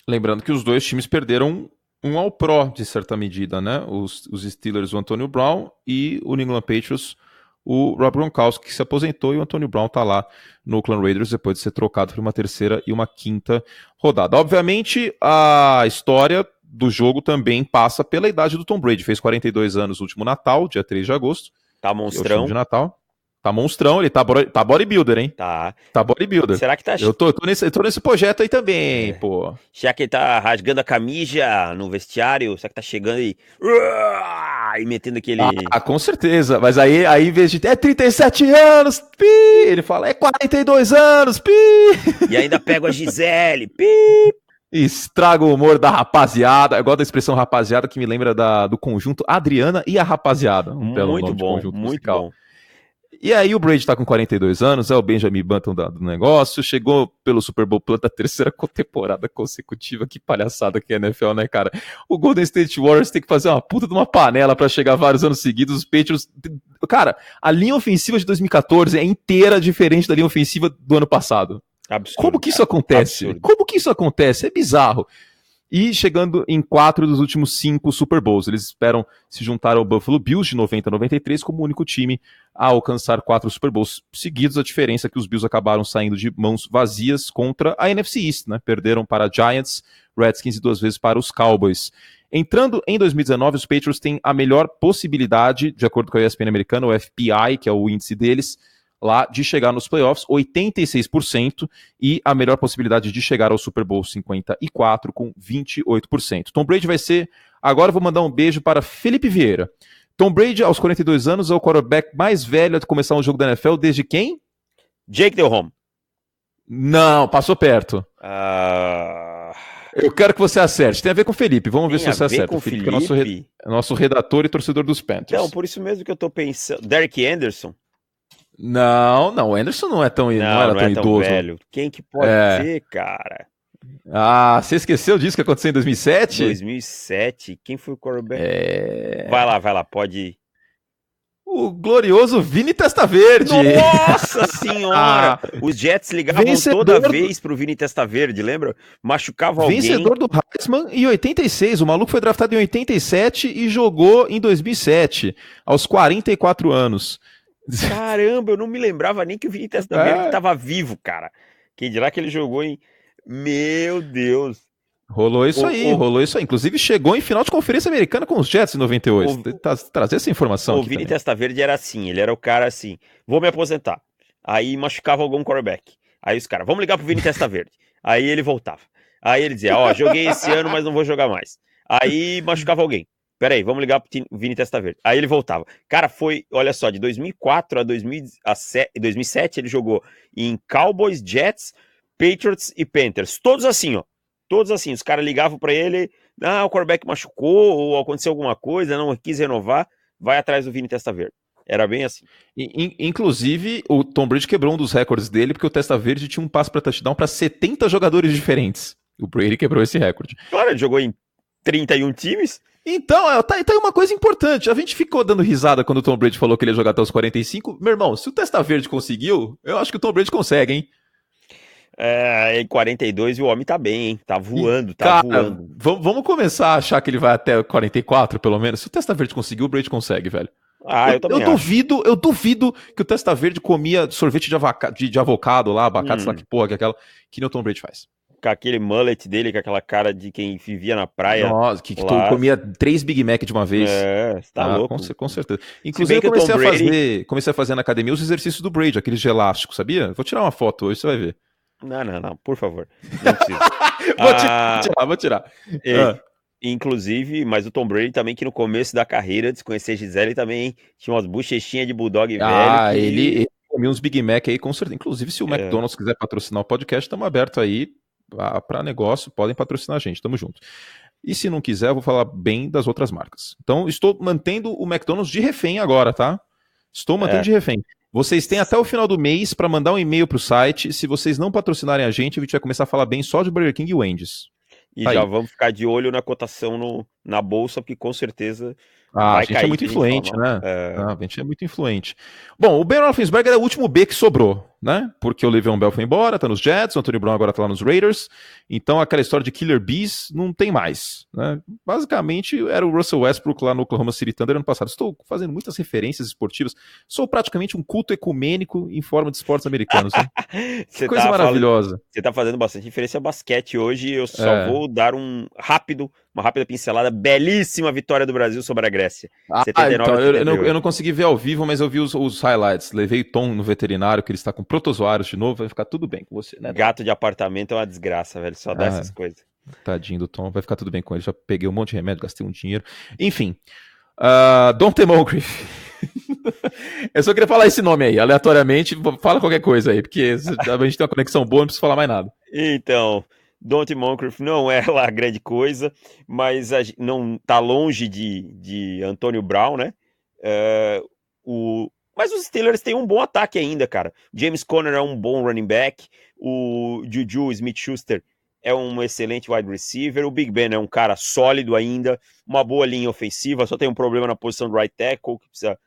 Lembrando que os dois times perderam um ao pró, de certa medida, né? Os Steelers, o Antonio Brown, e o New England Patriots, o Rob Gronkowski, que se aposentou, e o Antonio Brown tá lá no Oakland Raiders depois de ser trocado por uma 3ª e uma 5ª rodada. Obviamente, a história do jogo também passa pela idade do Tom Brady. Fez 42 anos no último Natal, dia 3 de agosto. Tá monstrão. De Natal. Tá monstrão, ele tá bodybuilder, hein? Tá. Tá bodybuilder. Será que tá... Eu tô nesse projeto aí também, pô. Será que ele tá rasgando a camisa no vestiário? Será que tá chegando e metendo aquele... Com certeza. Mas aí em vez de... 37 anos, pi! Ele fala, 42 anos, pi! E ainda pega a Gisele, pi! Estraga o humor da rapaziada. Eu gosto da expressão rapaziada, que me lembra do conjunto Adriana e a Rapaziada. Um belo nome de conjunto musical. Bom. E aí o Brady tá com 42 anos, é o Benjamin Button do negócio, chegou pelo Super Bowl pela 3ª temporada consecutiva. Que palhaçada que é a NFL, né, cara? O Golden State Warriors tem que fazer uma puta de uma panela pra chegar vários anos seguidos. Os Patriots... Cara, a linha ofensiva de 2014 é inteira diferente da linha ofensiva do ano passado. Absurdo. Como que isso acontece? Absurdo. Como que isso acontece? É bizarro. E chegando em 4 dos últimos 5 Super Bowls. Eles esperam se juntar ao Buffalo Bills de 90 a 93 como o único time a alcançar 4 Super Bowls seguidos. A diferença é que os Bills acabaram saindo de mãos vazias contra a NFC East, né? Perderam para Giants, Redskins e 2 vezes para os Cowboys. Entrando em 2019, os Patriots têm a melhor possibilidade, de acordo com a ESPN americana, o FPI, que é o índice deles, lá de chegar nos playoffs, 86%, e a melhor possibilidade de chegar ao Super Bowl 54 com 28%. Tom Brady vai ser... Agora eu vou mandar um beijo para Felipe Vieira. Tom Brady, aos 42 anos, é o quarterback mais velho a começar um jogo da NFL desde quem? Jake Delhomme. Não, passou perto. Eu quero que você acerte. Tem a ver com o Felipe. Vamos ver se você acerta. Com o Felipe é nosso redator e torcedor dos Panthers. Não, por isso mesmo que eu tô pensando. Derek Anderson? Não, o Anderson não é tão idoso. Velho. Quem que pode ser, cara? Você esqueceu disso que aconteceu em 2007? 2007? Quem foi o quarterback? Vai lá, pode ir. O glorioso Vini Testaverde. Nossa senhora! Os Jets ligavam toda vez pro Vini Testaverde, lembra? Machucava alguém. Vencedor do Heisman em 86. O maluco foi draftado em 87 e jogou em 2007, aos 44 anos. Caramba, eu não me lembrava nem que o Vini Testaverde estava vivo, cara. Quem dirá que ele jogou em... Meu Deus! Rolou isso aí. Inclusive chegou em final de conferência americana com os Jets em 98. Trazer essa informação. O Vini Testaverde era assim, ele era o cara assim, vou me aposentar. Aí machucava algum quarterback. Aí os caras, vamos ligar pro Vini Testaverde. Aí ele voltava. Aí ele dizia, joguei esse ano, mas não vou jogar mais. Aí machucava alguém. Peraí, vamos ligar pro Vini Testaverde. Aí ele voltava. Cara, foi, olha só, de 2004 a 2007 ele jogou em Cowboys, Jets, Patriots e Panthers. Todos assim, ó. Todos assim, os caras ligavam pra ele, o quarterback machucou, ou aconteceu alguma coisa, não quis renovar, vai atrás do Vini Testaverde. Era bem assim. Inclusive, o Tom Brady quebrou um dos recordes dele, porque o Testaverde tinha um passe para touchdown para 70 jogadores diferentes. O Brady quebrou esse recorde. Claro, ele jogou em 31 times. Então, tá aí uma coisa importante. A gente ficou dando risada quando o Tom Brady falou que ele ia jogar até os 45. Meu irmão, se o Testaverde conseguiu, eu acho que o Tom Brady consegue, hein? Em 42 e o homem tá bem, hein? Tá voando, voando. Vamos começar a achar que ele vai até 44, pelo menos. Se o Testaverde conseguiu, o Brady consegue, velho. Eu também acho. Eu duvido que o Testaverde comia sorvete de avocado lá, abacate, sei lá que porra, que nem o Tom Brady faz. Com aquele mullet dele, com aquela cara de quem vivia na praia. Nossa, que tu comia 3 Big Mac de uma vez. Tá louco. Com certeza. Inclusive, eu comecei a fazer na academia os exercícios do Brady, aqueles de elástico, sabia? Vou tirar uma foto hoje, você vai ver. Não, por favor. Não precisa. Vou tirar. Inclusive, mas o Tom Brady também, que no começo da carreira, de se conhecer Gisele, também tinha umas bochechinhas de bulldog velho. Ele comia uns Big Mac aí, com certeza. Inclusive, se o McDonald's quiser patrocinar o podcast, estamos abertos aí para negócio, podem patrocinar a gente, tamo junto. E se não quiser, eu vou falar bem das outras marcas. Então, estou mantendo o McDonald's de refém agora, tá? Estou mantendo de refém. Vocês têm até o final do mês para mandar um e-mail pro site. Se vocês não patrocinarem a gente vai começar a falar bem só de Burger King e Wendy's. E já vamos ficar de olho na cotação na bolsa, porque com certeza vai cair. A gente é muito influente, né? A gente é muito influente. Bom, o Ben Roethlisberger é o último B que sobrou, né? Porque o Le'Veon Bell foi embora, tá nos Jets, o Antonio Brown agora tá lá nos Raiders. Então aquela história de Killer Bees não tem mais, né? Basicamente era o Russell Westbrook lá no Oklahoma City Thunder ano passado. Estou fazendo muitas referências esportivas. Sou praticamente um culto ecumênico em forma de esportes americanos, né? Coisa maravilhosa. Você tá fazendo bastante referência ao basquete hoje. Eu só vou dar uma rápida pincelada. Belíssima vitória do Brasil sobre a Grécia. 79 então, eu não consegui ver ao vivo, mas eu vi os highlights. Levei Tom no veterinário, que ele está com protozoários de novo. Vai ficar tudo bem com você, né? Gato de apartamento é uma desgraça, velho. Só dá essas coisas. Tadinho do Tom. Vai ficar tudo bem com ele. Já peguei um monte de remédio, gastei um dinheiro. Enfim. Dante Moncrief. Eu só queria falar esse nome aí, aleatoriamente. Fala qualquer coisa aí, porque a gente tem uma conexão boa, não preciso falar mais nada. Então, Dante Moncrief não é lá grande coisa, mas não tá longe de Antonio Brown, né? Mas os Steelers têm um bom ataque ainda, cara. James Conner é um bom running back, o Juju Smith-Schuster é um excelente wide receiver, o Big Ben é um cara sólido ainda, uma boa linha ofensiva, só tem um problema na posição do right tackle, que precisa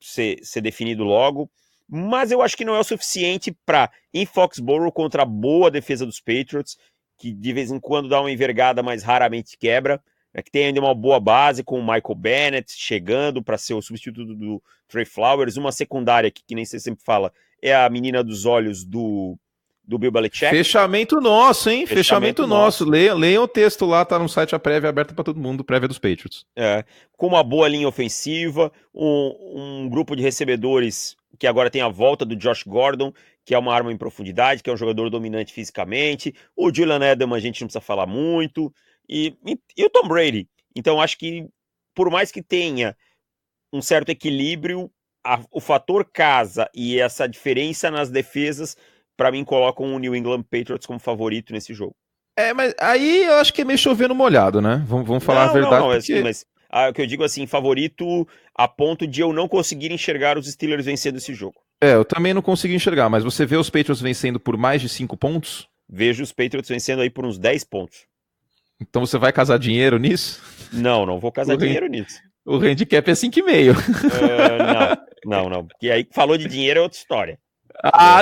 ser definido logo, mas eu acho que não é o suficiente para, em Foxborough, contra a boa defesa dos Patriots, que de vez em quando dá uma envergada, mas raramente quebra, que tem ainda uma boa base com o Michael Bennett chegando para ser o substituto do Trey Flowers, uma secundária que nem você sempre fala, é a menina dos olhos do Bill Belichick. Fechamento nosso, hein? Fechamento nosso. Leiam o texto lá, tá no site, a prévia aberta para todo mundo, prévia dos Patriots. Com uma boa linha ofensiva, um grupo de recebedores que agora tem a volta do Josh Gordon, que é uma arma em profundidade, que é um jogador dominante fisicamente. O Julian Edelman a gente não precisa falar muito. E o Tom Brady. Então acho que, por mais que tenha um certo equilíbrio, o fator casa e essa diferença nas defesas, para mim, colocam o New England Patriots como favorito nesse jogo. Mas aí eu acho que é meio chovendo molhado, né? Vamos falar a verdade. Não, porque... mas o que eu digo assim, favorito a ponto de eu não conseguir enxergar os Steelers vencendo esse jogo. Eu também não consigo enxergar, mas você vê os Patriots vencendo por mais de 5 pontos? Vejo os Patriots vencendo aí por uns 10 pontos. Então você vai casar dinheiro nisso? Não vou casar dinheiro nisso. O handicap é 5,5. Não. Porque aí falou de dinheiro é outra história.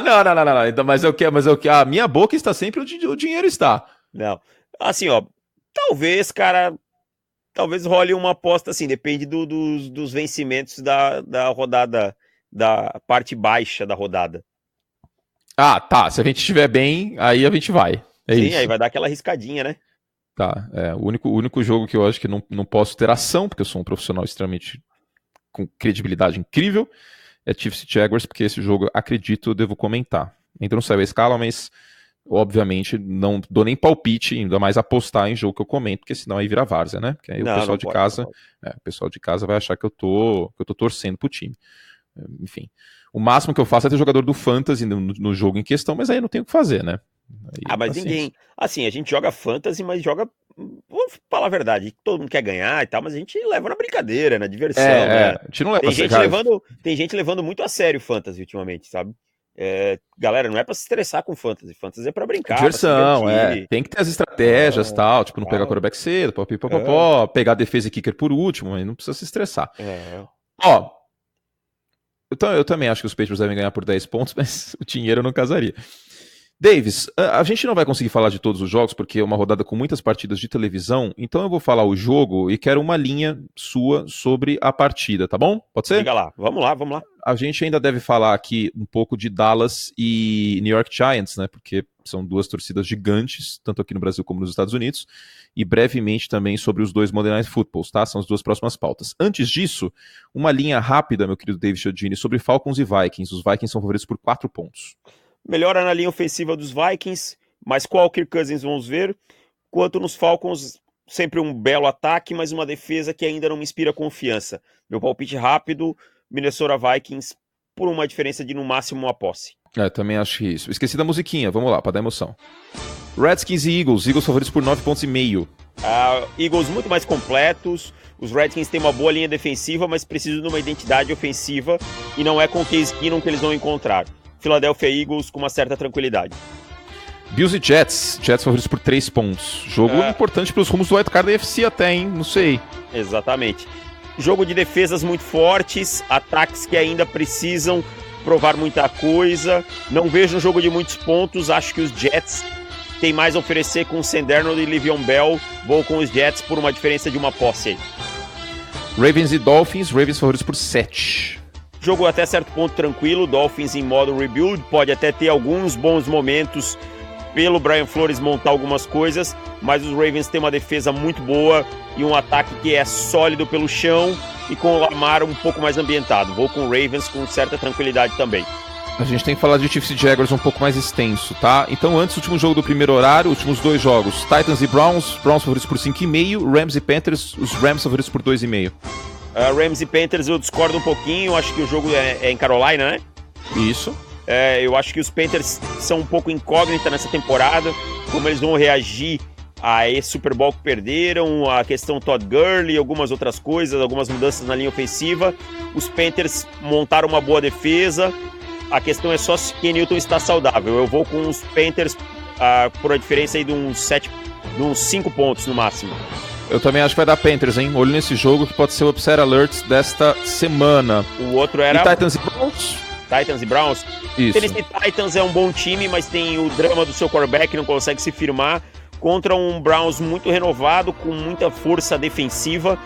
Não. Então, mas eu que a minha boca está sempre onde o dinheiro está. Não. Assim, ó, talvez, cara, talvez role uma aposta assim, depende dos vencimentos da rodada, da parte baixa da rodada. Tá. Se a gente estiver bem, aí a gente vai. Sim, Isso. aí vai dar aquela riscadinha, né? Tá. O único jogo que eu acho que não posso ter ação, porque eu sou um profissional extremamente com credibilidade incrível, é Chiefs e Jaguars, porque esse jogo, acredito, eu devo comentar. Ainda não saiu a escala, mas obviamente não dou nem palpite, ainda mais apostar em jogo que eu comento, porque senão aí vira várzea, né? Porque aí o pessoal de casa, o pessoal de casa vai achar que eu tô torcendo pro time. Enfim, o máximo que eu faço é ter jogador do Fantasy no jogo em questão, mas aí não tem o que fazer, né? Aí, mas ninguém. Assim, a gente joga Fantasy, mas joga. Vamos falar a verdade, todo mundo quer ganhar e tal, mas a gente leva na brincadeira, na diversão, né? A gente não leva tem gente levando muito a sério o Fantasy ultimamente, sabe? Galera, não é pra se estressar com Fantasy. Fantasy é pra brincar, diversão, tem que ter as estratégias tal, tipo, não pegar quarterback cedo, pegar defesa e kicker por último, mas não precisa se estressar. Ó, eu também acho que os Patriots devem ganhar por 10 pontos, mas o dinheiro não casaria. Davis, a gente não vai conseguir falar de todos os jogos porque é uma rodada com muitas partidas de televisão, então eu vou falar o jogo e quero uma linha sua sobre a partida, tá bom? Pode ser? Diga lá, vamos lá. A gente ainda deve falar aqui um pouco de Dallas e New York Giants, né? Porque são duas torcidas gigantes, tanto aqui no Brasil como nos Estados Unidos, e brevemente também sobre os dois Monday Night Footballs, tá? São as duas próximas pautas. Antes disso, uma linha rápida, meu querido David Chiodini, sobre Falcons e Vikings. Os Vikings são favoritos por 4 pontos. Melhora na linha ofensiva dos Vikings, mas qual Kirk Cousins vamos ver? Quanto nos Falcons, sempre um belo ataque, mas uma defesa que ainda não me inspira confiança. Meu palpite rápido, Minnesota Vikings, por uma diferença de no máximo uma posse. Também acho isso. Esqueci da musiquinha, vamos lá, para dar emoção. Redskins e Eagles favoritos por 9,5 pontos. Eagles muito mais completos, os Redskins têm uma boa linha defensiva, mas precisam de uma identidade ofensiva, e não é com o Case Keenum que eles vão encontrar. Philadelphia Eagles com uma certa tranquilidade. Bills e Jets favoritos por 3 pontos. Jogo importante para os rumos do wildcard da UFC até, hein? Não sei. Exatamente. Jogo de defesas muito fortes, ataques que ainda precisam provar muita coisa. Não vejo um jogo de muitos pontos, acho que os Jets têm mais a oferecer com o Sam Darnold e Le'Veon Bell. Vou com os Jets por uma diferença de uma posse aí. Ravens e Dolphins favoritos por 7. Jogo até certo ponto tranquilo, Dolphins em modo rebuild, pode até ter alguns bons momentos pelo Brian Flores montar algumas coisas, mas os Ravens têm uma defesa muito boa e um ataque que é sólido pelo chão e com o Lamar um pouco mais ambientado. Vou com o Ravens com certa tranquilidade também. A gente tem que falar de Chiefs e Jaguars um pouco mais extenso, tá? Então antes, último jogo do primeiro horário, últimos 2 jogos, Titans e Browns favoritos por 5,5, Rams e Panthers, os Rams favoritos por 2,5. Rams e Panthers eu discordo um pouquinho, acho que o jogo é em Carolina, né? Isso. Eu acho que os Panthers são um pouco incógnita nessa temporada, como eles vão reagir a esse Super Bowl que perderam, a questão Todd Gurley, algumas outras coisas, algumas mudanças na linha ofensiva. Os Panthers montaram uma boa defesa, a questão é só se Ken Newton está saudável. Eu vou com os Panthers por a diferença aí de uns 5 pontos no máximo. Eu também acho que vai dar Panthers, hein? Olho nesse jogo que pode ser o Upset Alert desta semana. O outro era... E Titans e Browns? Titans e Browns? Isso. Tennessee Titans é um bom time, mas tem o drama do seu quarterback, não consegue se firmar, contra um Browns muito renovado, com muita força defensiva,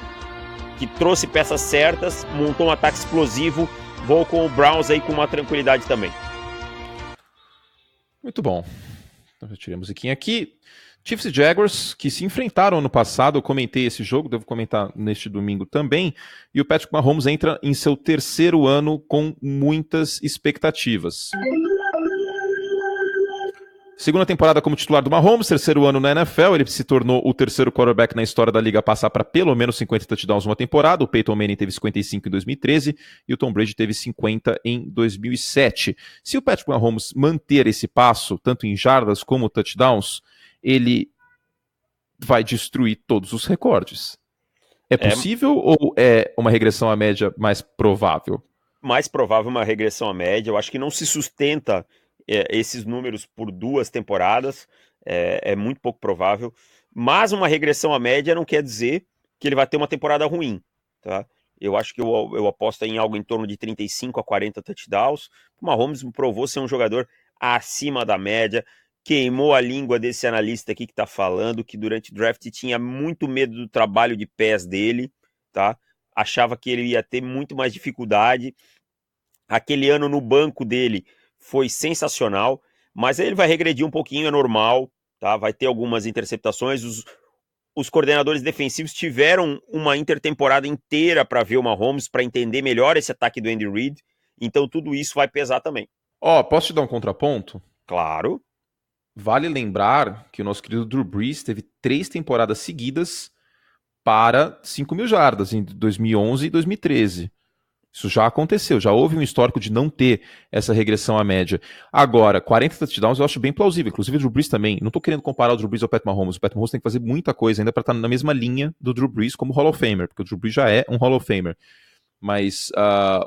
que trouxe peças certas, montou um ataque explosivo. Vou com o Browns aí com uma tranquilidade também. Muito bom. Então já tirei a musiquinha aqui. Chiefs e Jaguars, que se enfrentaram ano passado, eu comentei esse jogo, devo comentar neste domingo também, e o Patrick Mahomes entra em seu 3º ano com muitas expectativas. Segunda temporada como titular do Mahomes, 3º ano na NFL, ele se tornou o 3º quarterback na história da liga a passar para pelo menos 50 touchdowns uma temporada. O Peyton Manning teve 55 em 2013 e o Tom Brady teve 50 em 2007. Se o Patrick Mahomes manter esse passo, tanto em jardas como touchdowns, ele vai destruir todos os recordes. É possível ou é uma regressão à média mais provável? Mais provável uma regressão à média. Eu acho que não se sustenta esses números por 2 temporadas. É muito pouco provável. Mas uma regressão à média não quer dizer que ele vai ter uma temporada ruim. tá? Eu acho que eu aposto em algo em torno de 35 a 40 touchdowns. O Mahomes provou ser um jogador acima da média, queimou a língua desse analista aqui que tá falando, que durante o draft tinha muito medo do trabalho de pés dele, tá? Achava que ele ia ter muito mais dificuldade. Aquele ano no banco dele foi sensacional, mas aí ele vai regredir um pouquinho, é normal, tá? Vai ter algumas interceptações. Os coordenadores defensivos tiveram uma intertemporada inteira para ver o Mahomes, para entender melhor esse ataque do Andy Reid. Então tudo isso vai pesar também. Ó, posso te dar um contraponto? Claro. Vale lembrar que o nosso querido Drew Brees teve 3 temporadas seguidas para 5.000 jardas em 2011 e 2013. Isso já aconteceu, já houve um histórico de não ter essa regressão à média. Agora, 40 touchdowns eu acho bem plausível, inclusive o Drew Brees também. Não estou querendo comparar o Drew Brees ao Pat Mahomes. O Pat Mahomes tem que fazer muita coisa ainda para estar na mesma linha do Drew Brees como Hall of Famer, porque o Drew Brees já é um Hall of Famer. Mas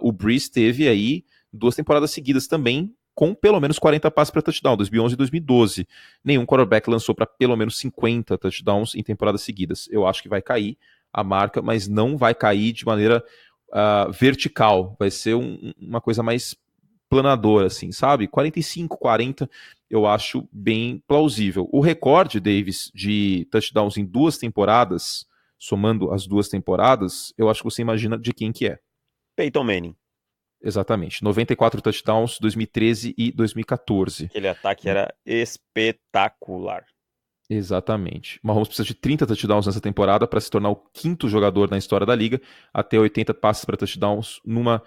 o Brees teve aí 2 temporadas seguidas também com pelo menos 40 passes para touchdown, 2011 e 2012. Nenhum quarterback lançou para pelo menos 50 touchdowns em temporadas seguidas. Eu acho que vai cair a marca, mas não vai cair de maneira vertical, vai ser uma coisa mais planadora, assim, sabe? 45, 40, eu acho bem plausível. O recorde, Davis, de touchdowns em 2 temporadas, somando as 2 temporadas, eu acho que você imagina de quem que é. Peyton Manning. Exatamente. 94 touchdowns, 2013 e 2014. Aquele ataque era espetacular. Exatamente. Mahomes precisa de 30 touchdowns nessa temporada para se tornar o 5º jogador na história da liga, até 80 passes para touchdowns numa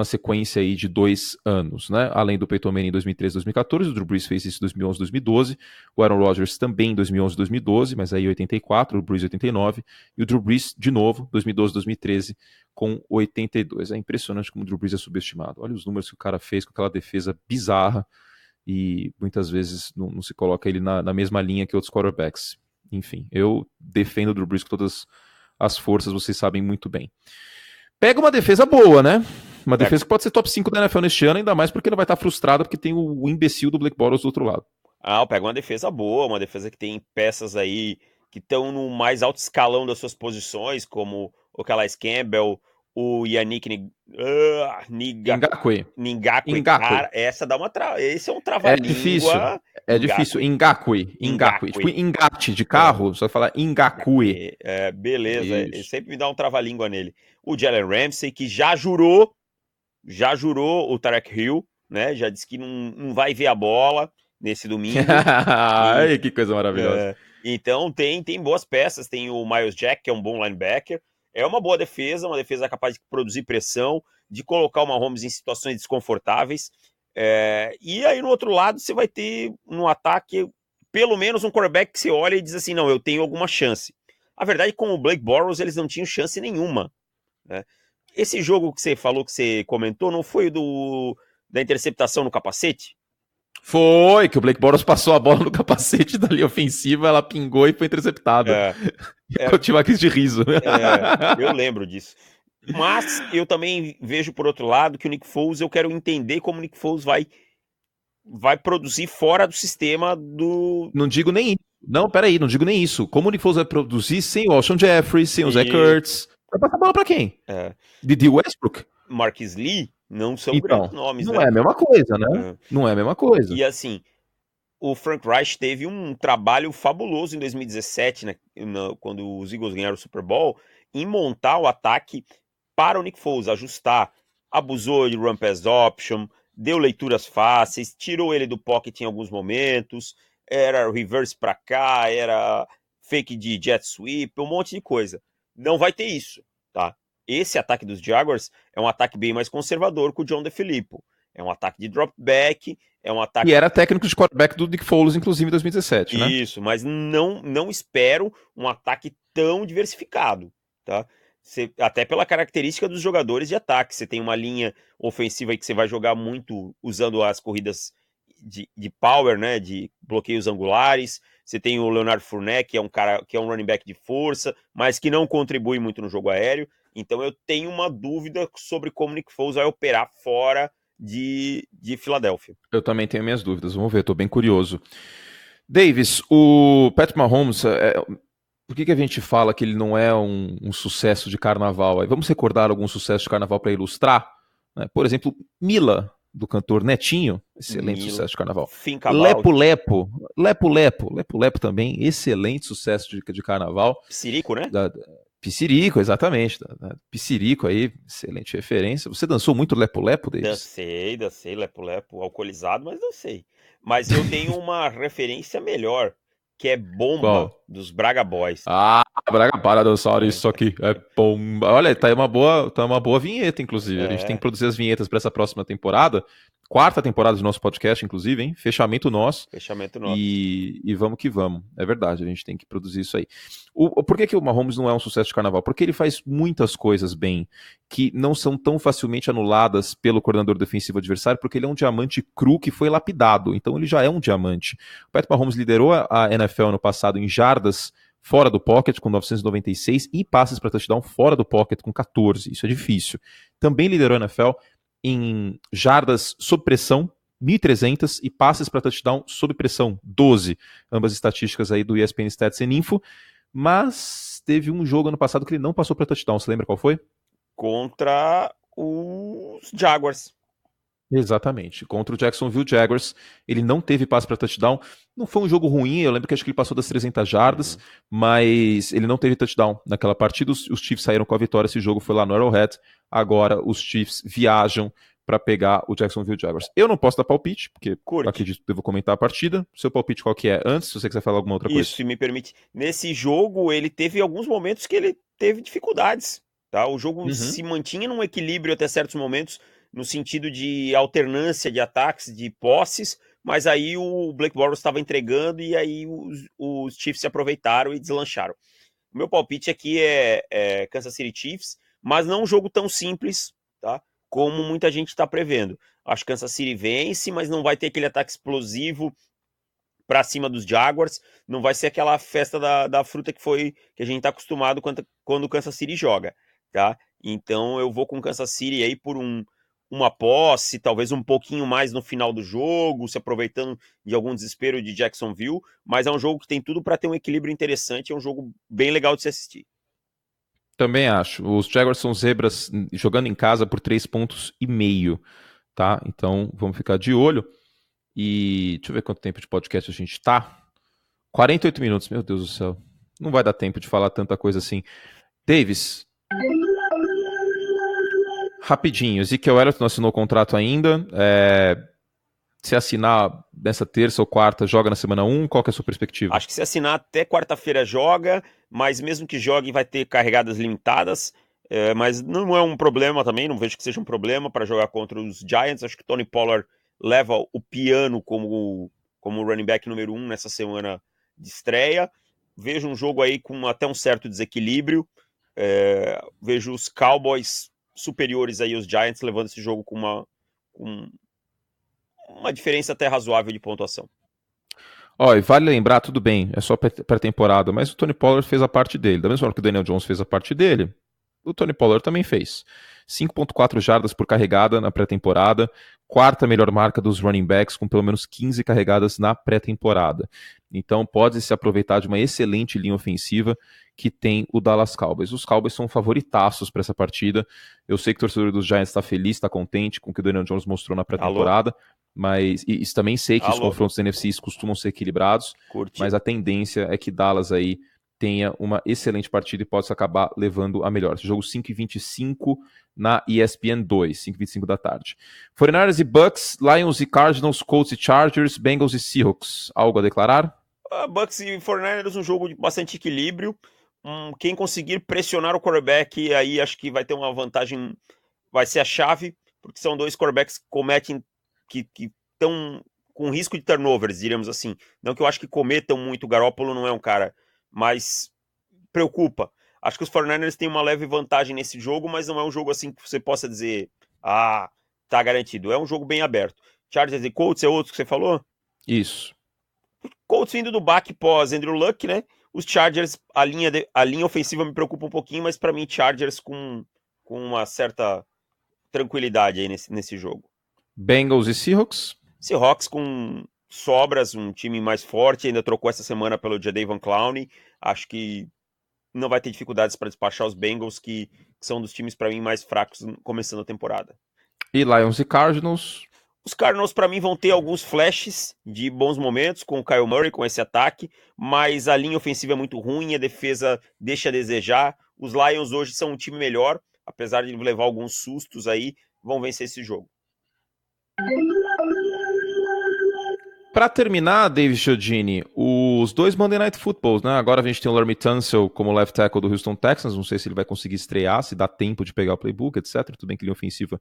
sequência aí de 2 anos, né? Além do Peyton Manning em 2013 e 2014, o Drew Brees fez isso em 2011 e 2012, o Aaron Rodgers também em 2011 e 2012, mas aí 84, o Brees 89, e o Drew Brees de novo, 2012 e 2013, com 82. É impressionante como o Drew Brees é subestimado. Olha os números que o cara fez com aquela defesa bizarra, e muitas vezes não se coloca ele na mesma linha que outros quarterbacks. Enfim, eu defendo o Drew Brees com todas as forças, vocês sabem muito bem. Pega uma defesa boa, né? Uma defesa que pode ser top 5 da NFL neste ano, ainda mais porque não vai estar frustrada porque tem o imbecil do Blake Bortles do outro lado. Pega uma defesa boa, uma defesa que tem peças aí que estão no mais alto escalão das suas posições, como o Calais Campbell, o Yannick Ngakwe. Ngakwe, cara, esse é um trava-língua. É difícil. Ngakwe. Tipo engate de carro, só falar Ngakwe. Beleza, ele sempre me dá um trava-língua nele. O Jalen Ramsey, que já jurou o Tarek Hill, né? Já disse que não vai ver a bola nesse domingo. Ai, que coisa maravilhosa. Então tem boas peças, tem o Miles Jack, que é um bom linebacker. É uma boa defesa, uma defesa capaz de produzir pressão, de colocar o Mahomes em situações desconfortáveis. E aí no outro lado você vai ter no ataque pelo menos um quarterback que você olha e diz assim, não, eu tenho alguma chance. A verdade, com o Blake Bortles, eles não tinham chance nenhuma, né? Esse jogo que você falou, que você comentou, não foi da interceptação no capacete? Foi, que o Blake Bortles passou a bola no capacete da linha ofensiva, ela pingou e foi interceptada. Eu tive uma crise de riso. Eu lembro disso. Mas eu também vejo, por outro lado, que o Nick Foles, eu quero entender como o Nick Foles vai produzir fora do sistema do... Não digo nem isso. Não, peraí, não digo nem isso. Como o Nick Foles vai produzir sem o Alshon Jeffrey, sem o Zach Ertz? Vai passar a bola pra quem? Didi Westbrook? Marquise Lee? Não são grandes nomes, não né? É a mesma coisa, né? Não é a mesma coisa. E assim, o Frank Reich teve um trabalho fabuloso em 2017, né, quando os Eagles ganharam o Super Bowl, em montar o ataque para o Nick Foles, ajustar. Abusou de run pass option, deu leituras fáceis, tirou ele do pocket em alguns momentos, era reverse para cá, era fake de jet sweep, um monte de coisa. Não vai ter isso, tá? Esse ataque dos Jaguars é um ataque bem mais conservador com o John DeFilippo. É um ataque de drop back, é um ataque... E era técnico de quarterback do Nick Foles, inclusive, em 2017, né? Isso, mas não espero um ataque tão diversificado, tá? Até pela característica dos jogadores de ataque. Você tem uma linha ofensiva aí que você vai jogar muito usando as corridas de power, né? De bloqueios angulares. Você tem o Leonard Fournette, que é um cara que é um running back de força, mas que não contribui muito no jogo aéreo. Então eu tenho uma dúvida sobre como o Nick Foles vai operar fora de Filadélfia. Eu também tenho minhas dúvidas, vamos ver, tô bem curioso. Davis, o Patrick Mahomes, Por que a gente fala que ele não é um sucesso de carnaval? Aí vamos recordar algum sucesso de carnaval para ilustrar? Né? Por exemplo, Mila, do cantor Netinho, excelente Mila, sucesso de carnaval. Fincaval, Lepo Lepo, Lepo Lepo, Lepo Lepo também, excelente sucesso de carnaval. Psirico, né? Psirico, exatamente. Psirico aí, excelente referência. Você dançou muito Lepo Lepo, Davis? Dancei, Lepo Lepo, alcoolizado, mas dancei. Mas eu tenho uma referência melhor, que é Bomba, Qual? dos Braga Boys. Ah, Braga, para dançar É, isso aqui. É bomba. Olha, tá uma boa vinheta, inclusive. A gente tem que é, produzir as vinhetas para essa próxima temporada. Quarta temporada do nosso podcast, inclusive, hein? Fechamento nosso. fechamento nosso. E vamos que vamos. É verdade, a gente tem que produzir isso aí. Por que o Mahomes não é um sucesso de carnaval? Porque ele faz muitas coisas bem que não são tão facilmente anuladas pelo coordenador defensivo adversário, porque ele é um diamante cru que foi lapidado. Então ele já é um diamante. O Pat Mahomes liderou a NFL no passado em jardas fora do pocket com 996 e passes para touchdown fora do pocket com 14. Isso é difícil. Também liderou a NFL em jardas sob pressão, 1.300, e passes para touchdown sob pressão, 12. Ambas estatísticas aí do ESPN Stats e Info. Mas teve um jogo ano passado que ele não passou para touchdown. Você lembra qual foi? Contra os Jaguars. Exatamente. Contra o Jacksonville Jaguars, ele não teve passe para touchdown. Não foi um jogo ruim, eu lembro que acho que ele passou das 300 jardas, mas ele não teve touchdown naquela partida. Os Chiefs saíram com a vitória, esse jogo foi lá no Arrowhead. Agora os Chiefs viajam para pegar o Jacksonville Jaguars. Eu não posso dar palpite, porque acredito que devo comentar a partida. Seu palpite qual que é? Antes, se você quiser falar alguma outra coisa. Isso, se me permite. Nesse jogo, ele teve alguns momentos que ele teve dificuldades. Tá? O jogo se mantinha num equilíbrio até certos momentos, no sentido de alternância de ataques, de posses, mas aí o Blake Bortles estava entregando e aí os Chiefs se aproveitaram e deslancharam. O meu palpite aqui é Kansas City Chiefs, mas não um jogo tão simples, tá? Como muita gente está prevendo. Acho que Kansas City vence, mas não vai ter aquele ataque explosivo para cima dos Jaguars, não vai ser aquela festa da fruta que a gente está acostumado quando o Kansas City joga, tá? Então eu vou com o Kansas City aí por uma posse, talvez um pouquinho mais no final do jogo, se aproveitando de algum desespero de Jacksonville, mas é um jogo que tem tudo para ter um equilíbrio interessante, é um jogo bem legal de se assistir. Também acho. Os Jaguars são zebras jogando em casa por 3,5 pontos, tá? Então vamos ficar de olho. E deixa eu ver quanto tempo de podcast a gente tá. 48 minutos, meu Deus do céu. Não vai dar tempo de falar tanta coisa assim. Davis. Rapidinho, Ezekiel Elliott não assinou o contrato ainda. Se assinar nessa terça ou quarta, joga na semana 1, qual que é a sua perspectiva? Acho que se assinar até quarta-feira joga, mas mesmo que jogue vai ter carregadas limitadas, mas não é um problema também, não vejo que seja um problema para jogar contra os Giants. Acho que Tony Pollard leva o piano como running back número 1 nessa semana de estreia. Vejo um jogo aí com até um certo desequilíbrio, vejo os Cowboys superiores aí aos Giants levando esse jogo com uma diferença até razoável de pontuação. E vale lembrar, tudo bem, é só pré-temporada, mas o Tony Pollard fez a parte dele. Da mesma forma que o Daniel Jones fez a parte dele, o Tony Pollard também fez. 5,4 jardas por carregada na pré-temporada, quarta melhor marca dos running backs, com pelo menos 15 carregadas na pré-temporada. Então pode se aproveitar de uma excelente linha ofensiva que tem o Dallas Cowboys. Os Cowboys são favoritaços para essa partida. Eu sei que o torcedor dos Giants está feliz, está contente com o que o Daniel Jones mostrou na pré-temporada, mas também sei que os confrontos da NFC costumam ser equilibrados, mas a tendência é que Dallas aí tenha uma excelente partida e possa acabar levando a melhor. Esse jogo 5h25 na ESPN 2, 5h25 da tarde. 49ers e Bucks, Lions e Cardinals, Colts e Chargers, Bengals e Seahawks. Algo a declarar? Bucks e 49ers, um jogo de bastante equilíbrio. Quem conseguir pressionar o quarterback, aí acho que vai ter uma vantagem, vai ser a chave, porque são dois quarterbacks que cometem, que estão com risco de turnovers, diríamos assim. Não que eu acho que cometam muito, o Garoppolo não é um cara, mas preocupa. Acho que os 49ers têm uma leve vantagem nesse jogo, mas não é um jogo assim que você possa dizer, tá garantido. É um jogo bem aberto. Chargers e Colts é outro que você falou? Isso. Colts vindo do baque pós Andrew Luck, né? Os Chargers, a linha ofensiva me preocupa um pouquinho, mas para mim Chargers com uma certa tranquilidade aí nesse jogo. Bengals e Seahawks? Seahawks com sobras, um time mais forte, ainda trocou essa semana pelo Jadeveon Clowney. Acho que não vai ter dificuldades para despachar os Bengals, que são dos times, para mim, mais fracos começando a temporada. E Lions e Cardinals? Os Cardinals, para mim, vão ter alguns flashes de bons momentos com o Kyle Murray, com esse ataque, mas a linha ofensiva é muito ruim, a defesa deixa a desejar. Os Lions hoje são um time melhor, apesar de levar alguns sustos aí, vão vencer esse jogo. Para terminar, David Chiodini, os dois Monday Night Footballs, né? Agora a gente tem o Laremy Tunsil como left tackle do Houston Texans, não sei se ele vai conseguir estrear, se dá tempo de pegar o playbook, etc. Tudo bem que linha ofensiva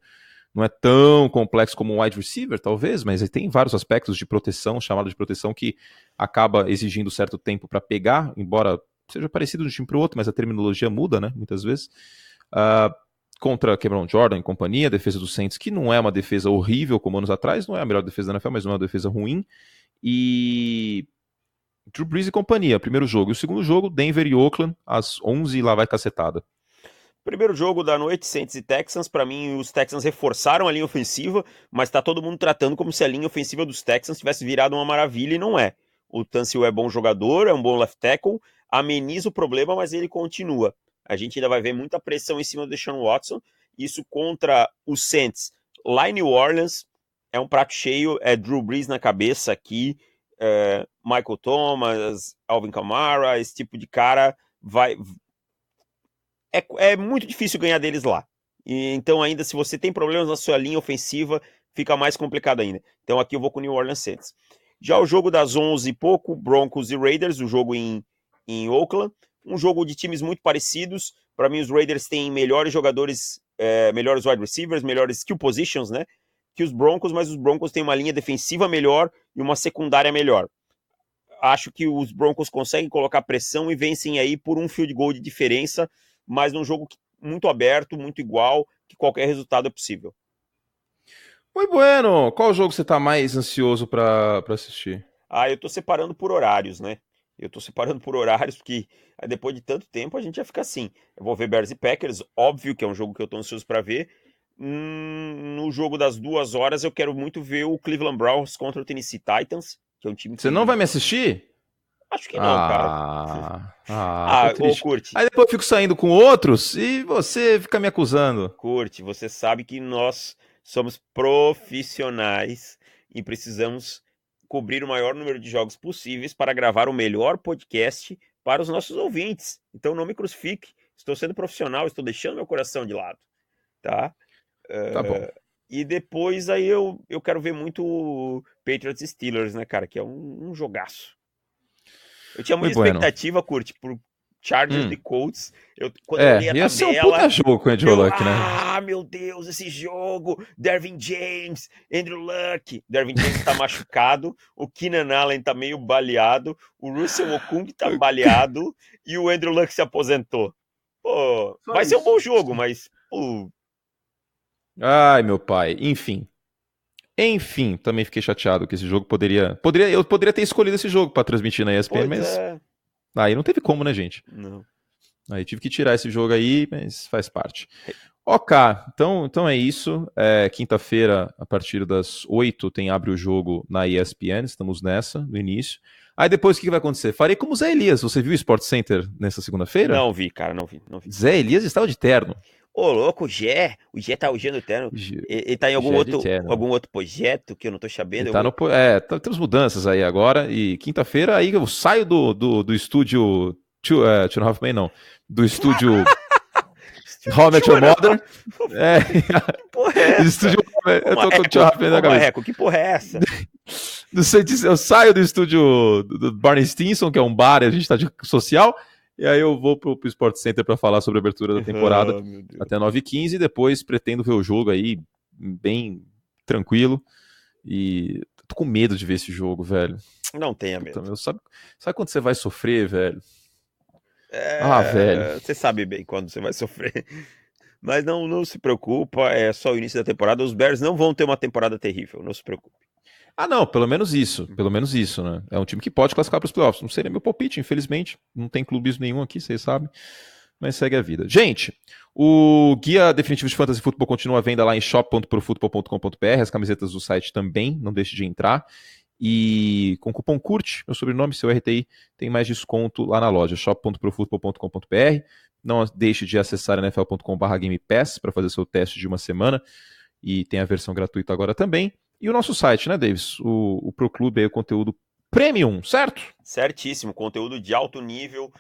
não é tão complexo como um wide receiver, talvez, mas ele tem vários aspectos de proteção, chamado de proteção, que acaba exigindo certo tempo para pegar, embora seja parecido de um time para o outro, mas a terminologia muda, né? Muitas vezes. Contra Cameron Jordan e companhia, a defesa do Saints, que não é uma defesa horrível como anos atrás, não é a melhor defesa da NFL, mas não é uma defesa ruim. E Drew Brees e companhia, primeiro jogo. E o segundo jogo, Denver e Oakland, às 11, lá vai cacetada. Primeiro jogo da noite, Saints e Texans. Para mim, os Texans reforçaram a linha ofensiva, mas tá todo mundo tratando como se a linha ofensiva dos Texans tivesse virado uma maravilha, e não é. O Tunsil é bom jogador, é um bom left tackle, ameniza o problema, mas ele continua. A gente ainda vai ver muita pressão em cima do Deshaun Watson. Isso contra os Saints. Lá em New Orleans, é um prato cheio, é Drew Brees na cabeça aqui, Michael Thomas, Alvin Kamara, esse tipo de cara vai... É muito difícil ganhar deles lá. E, então, ainda se você tem problemas na sua linha ofensiva, fica mais complicado ainda. Então, aqui eu vou com o New Orleans Saints. Já o jogo das 11 e pouco, Broncos e Raiders, o jogo em Oakland. Um jogo de times muito parecidos. Para mim, os Raiders têm melhores jogadores, melhores wide receivers, melhores skill positions, né? Que os Broncos, mas os Broncos têm uma linha defensiva melhor e uma secundária melhor. Acho que os Broncos conseguem colocar pressão e vencem aí por um field goal de diferença, mas num jogo muito aberto, muito igual, que qualquer resultado é possível. Muito bueno! Qual jogo você tá mais ansioso para assistir? Eu tô separando por horários, né? Eu tô separando por horários, porque depois de tanto tempo a gente já fica assim. Eu vou ver Bears e Packers, óbvio que é um jogo que eu tô ansioso para ver. No jogo das 2 horas eu quero muito ver o Cleveland Browns contra o Tennessee Titans, que é um time que... Você não vai me assistir? Acho que não, cara. Curte. Aí depois eu fico saindo com outros e você fica me acusando. Curte, você sabe que nós somos profissionais e precisamos cobrir o maior número de jogos possíveis para gravar o melhor podcast para os nossos ouvintes. Então não me crucifique, estou sendo profissional, estou deixando meu coração de lado, tá? Tá bom. E depois aí eu quero ver muito o Patriots e Steelers, né, cara? Que é um jogaço. Eu tinha muita expectativa, Curte, por Chargers e Colts. Quando eu olhei a tabela... Ia ser um puta jogo com o Andrew Luck, né? Meu Deus, esse jogo! Dervin James, Andrew Luck. Dervin James tá machucado, o Keenan Allen tá meio baleado, o Russell Okung tá baleado e o Andrew Luck se aposentou. Pô, vai ser um bom jogo, mas... Ai, meu pai. Enfim, também fiquei chateado que esse jogo eu poderia ter escolhido esse jogo para transmitir na ESPN, mas aí não teve como, né, gente? Não. Aí tive que tirar esse jogo aí, mas faz parte. Ok, então é isso. Quinta-feira, a partir das 8, abre o jogo na ESPN, estamos nessa, no início. Aí depois o que vai acontecer? Farei como o Zé Elias. Você viu o Sport Center nessa segunda-feira? Não vi, cara, não vi. Zé Elias estava de terno. Ô, louco, o Gé tá usando o terno. Ele tá em algum outro projeto que eu não tô sabendo. Temos mudanças aí agora. E quinta-feira aí eu saio do estúdio Two and a Half Men, não. Do estúdio How I Met Your Mother. Que porra é essa? Estúdio, eu tô com o Two and a Half Men na cabeça. Que porra é essa? Eu saio do estúdio do Barney Stinson, que é um bar, e a gente tá de social. E aí eu vou pro Sport Center para falar sobre a abertura da temporada até 9h15 e depois pretendo ver o jogo aí bem tranquilo. E tô com medo de ver esse jogo, velho. Não tenha medo. Sabe quando você vai sofrer, velho? Velho. Você sabe bem quando você vai sofrer. Mas não se preocupa, é só o início da temporada. Os Bears não vão ter uma temporada terrível, não se preocupe. Não, pelo menos isso, né? É um time que pode classificar para os playoffs. Não seria meu palpite, infelizmente. Não tem clubismo nenhum aqui, vocês sabem. Mas segue a vida. Gente, o Guia Definitivo de Fantasy Football continua à venda lá em shop.profutbol.com.br. As camisetas do site também, não deixe de entrar. E com o cupom CURTE, meu sobrenome, seu RTI, tem mais desconto lá na loja, shop.profutbol.com.br. Não deixe de acessar nfl.com/Game Pass para fazer seu teste de uma semana. E tem a versão gratuita agora também. E o nosso site, né, Davis? O Pro Clube é o conteúdo premium, certo? Certíssimo, conteúdo de alto nível.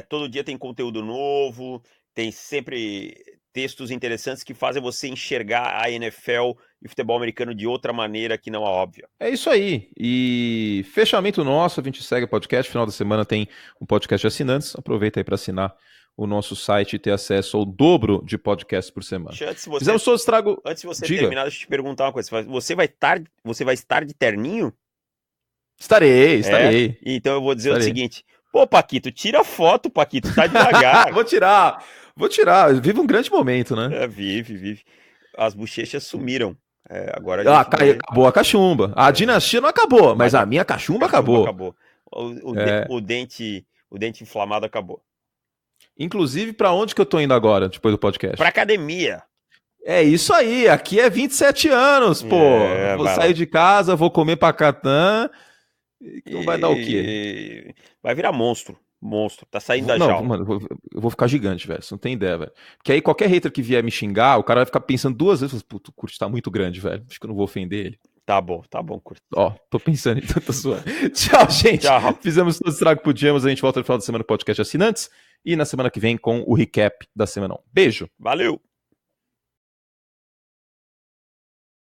Todo dia tem conteúdo novo, tem sempre textos interessantes que fazem você enxergar a NFL e o futebol americano de outra maneira que não a óbvia. É isso aí. E fechamento nosso, a gente segue o podcast. Final da semana tem um podcast de assinantes. Aproveita aí para assinar o nosso site e ter acesso ao dobro de podcasts por semana. Fizemos todo estrago. Antes de você terminar, deixa eu te perguntar uma coisa. Você vai estar de terninho? Estarei. Então eu vou dizer o seguinte. Pô, Paquito, tira foto, Paquito, tá devagar. Vou tirar. Vive um grande momento, né? Vive. As bochechas sumiram. Agora acabou a cachumba. A dinastia não acabou, mas a minha cachumba acabou. O dente inflamado acabou. Inclusive, pra onde que eu tô indo agora, depois do podcast? Pra academia. É isso aí, aqui é 27 anos, pô. Vou sair de casa, vou comer pacatã. Não vai dar o quê? Vai virar monstro. Tá saindo da jaula. Mano, eu vou ficar gigante, velho. Você não tem ideia, velho. Porque aí qualquer hater que vier me xingar, o cara vai ficar pensando duas vezes. Puto, o Curte tá muito grande, velho. Acho que eu não vou ofender ele. Tá bom, Curte. Tô pensando em tanta sua. Tchau, gente. Tchau. Fizemos todo o estrago que podíamos. A gente volta no final da semana no podcast assinantes. E na semana que vem com o recap da semana 1. Beijo. Valeu.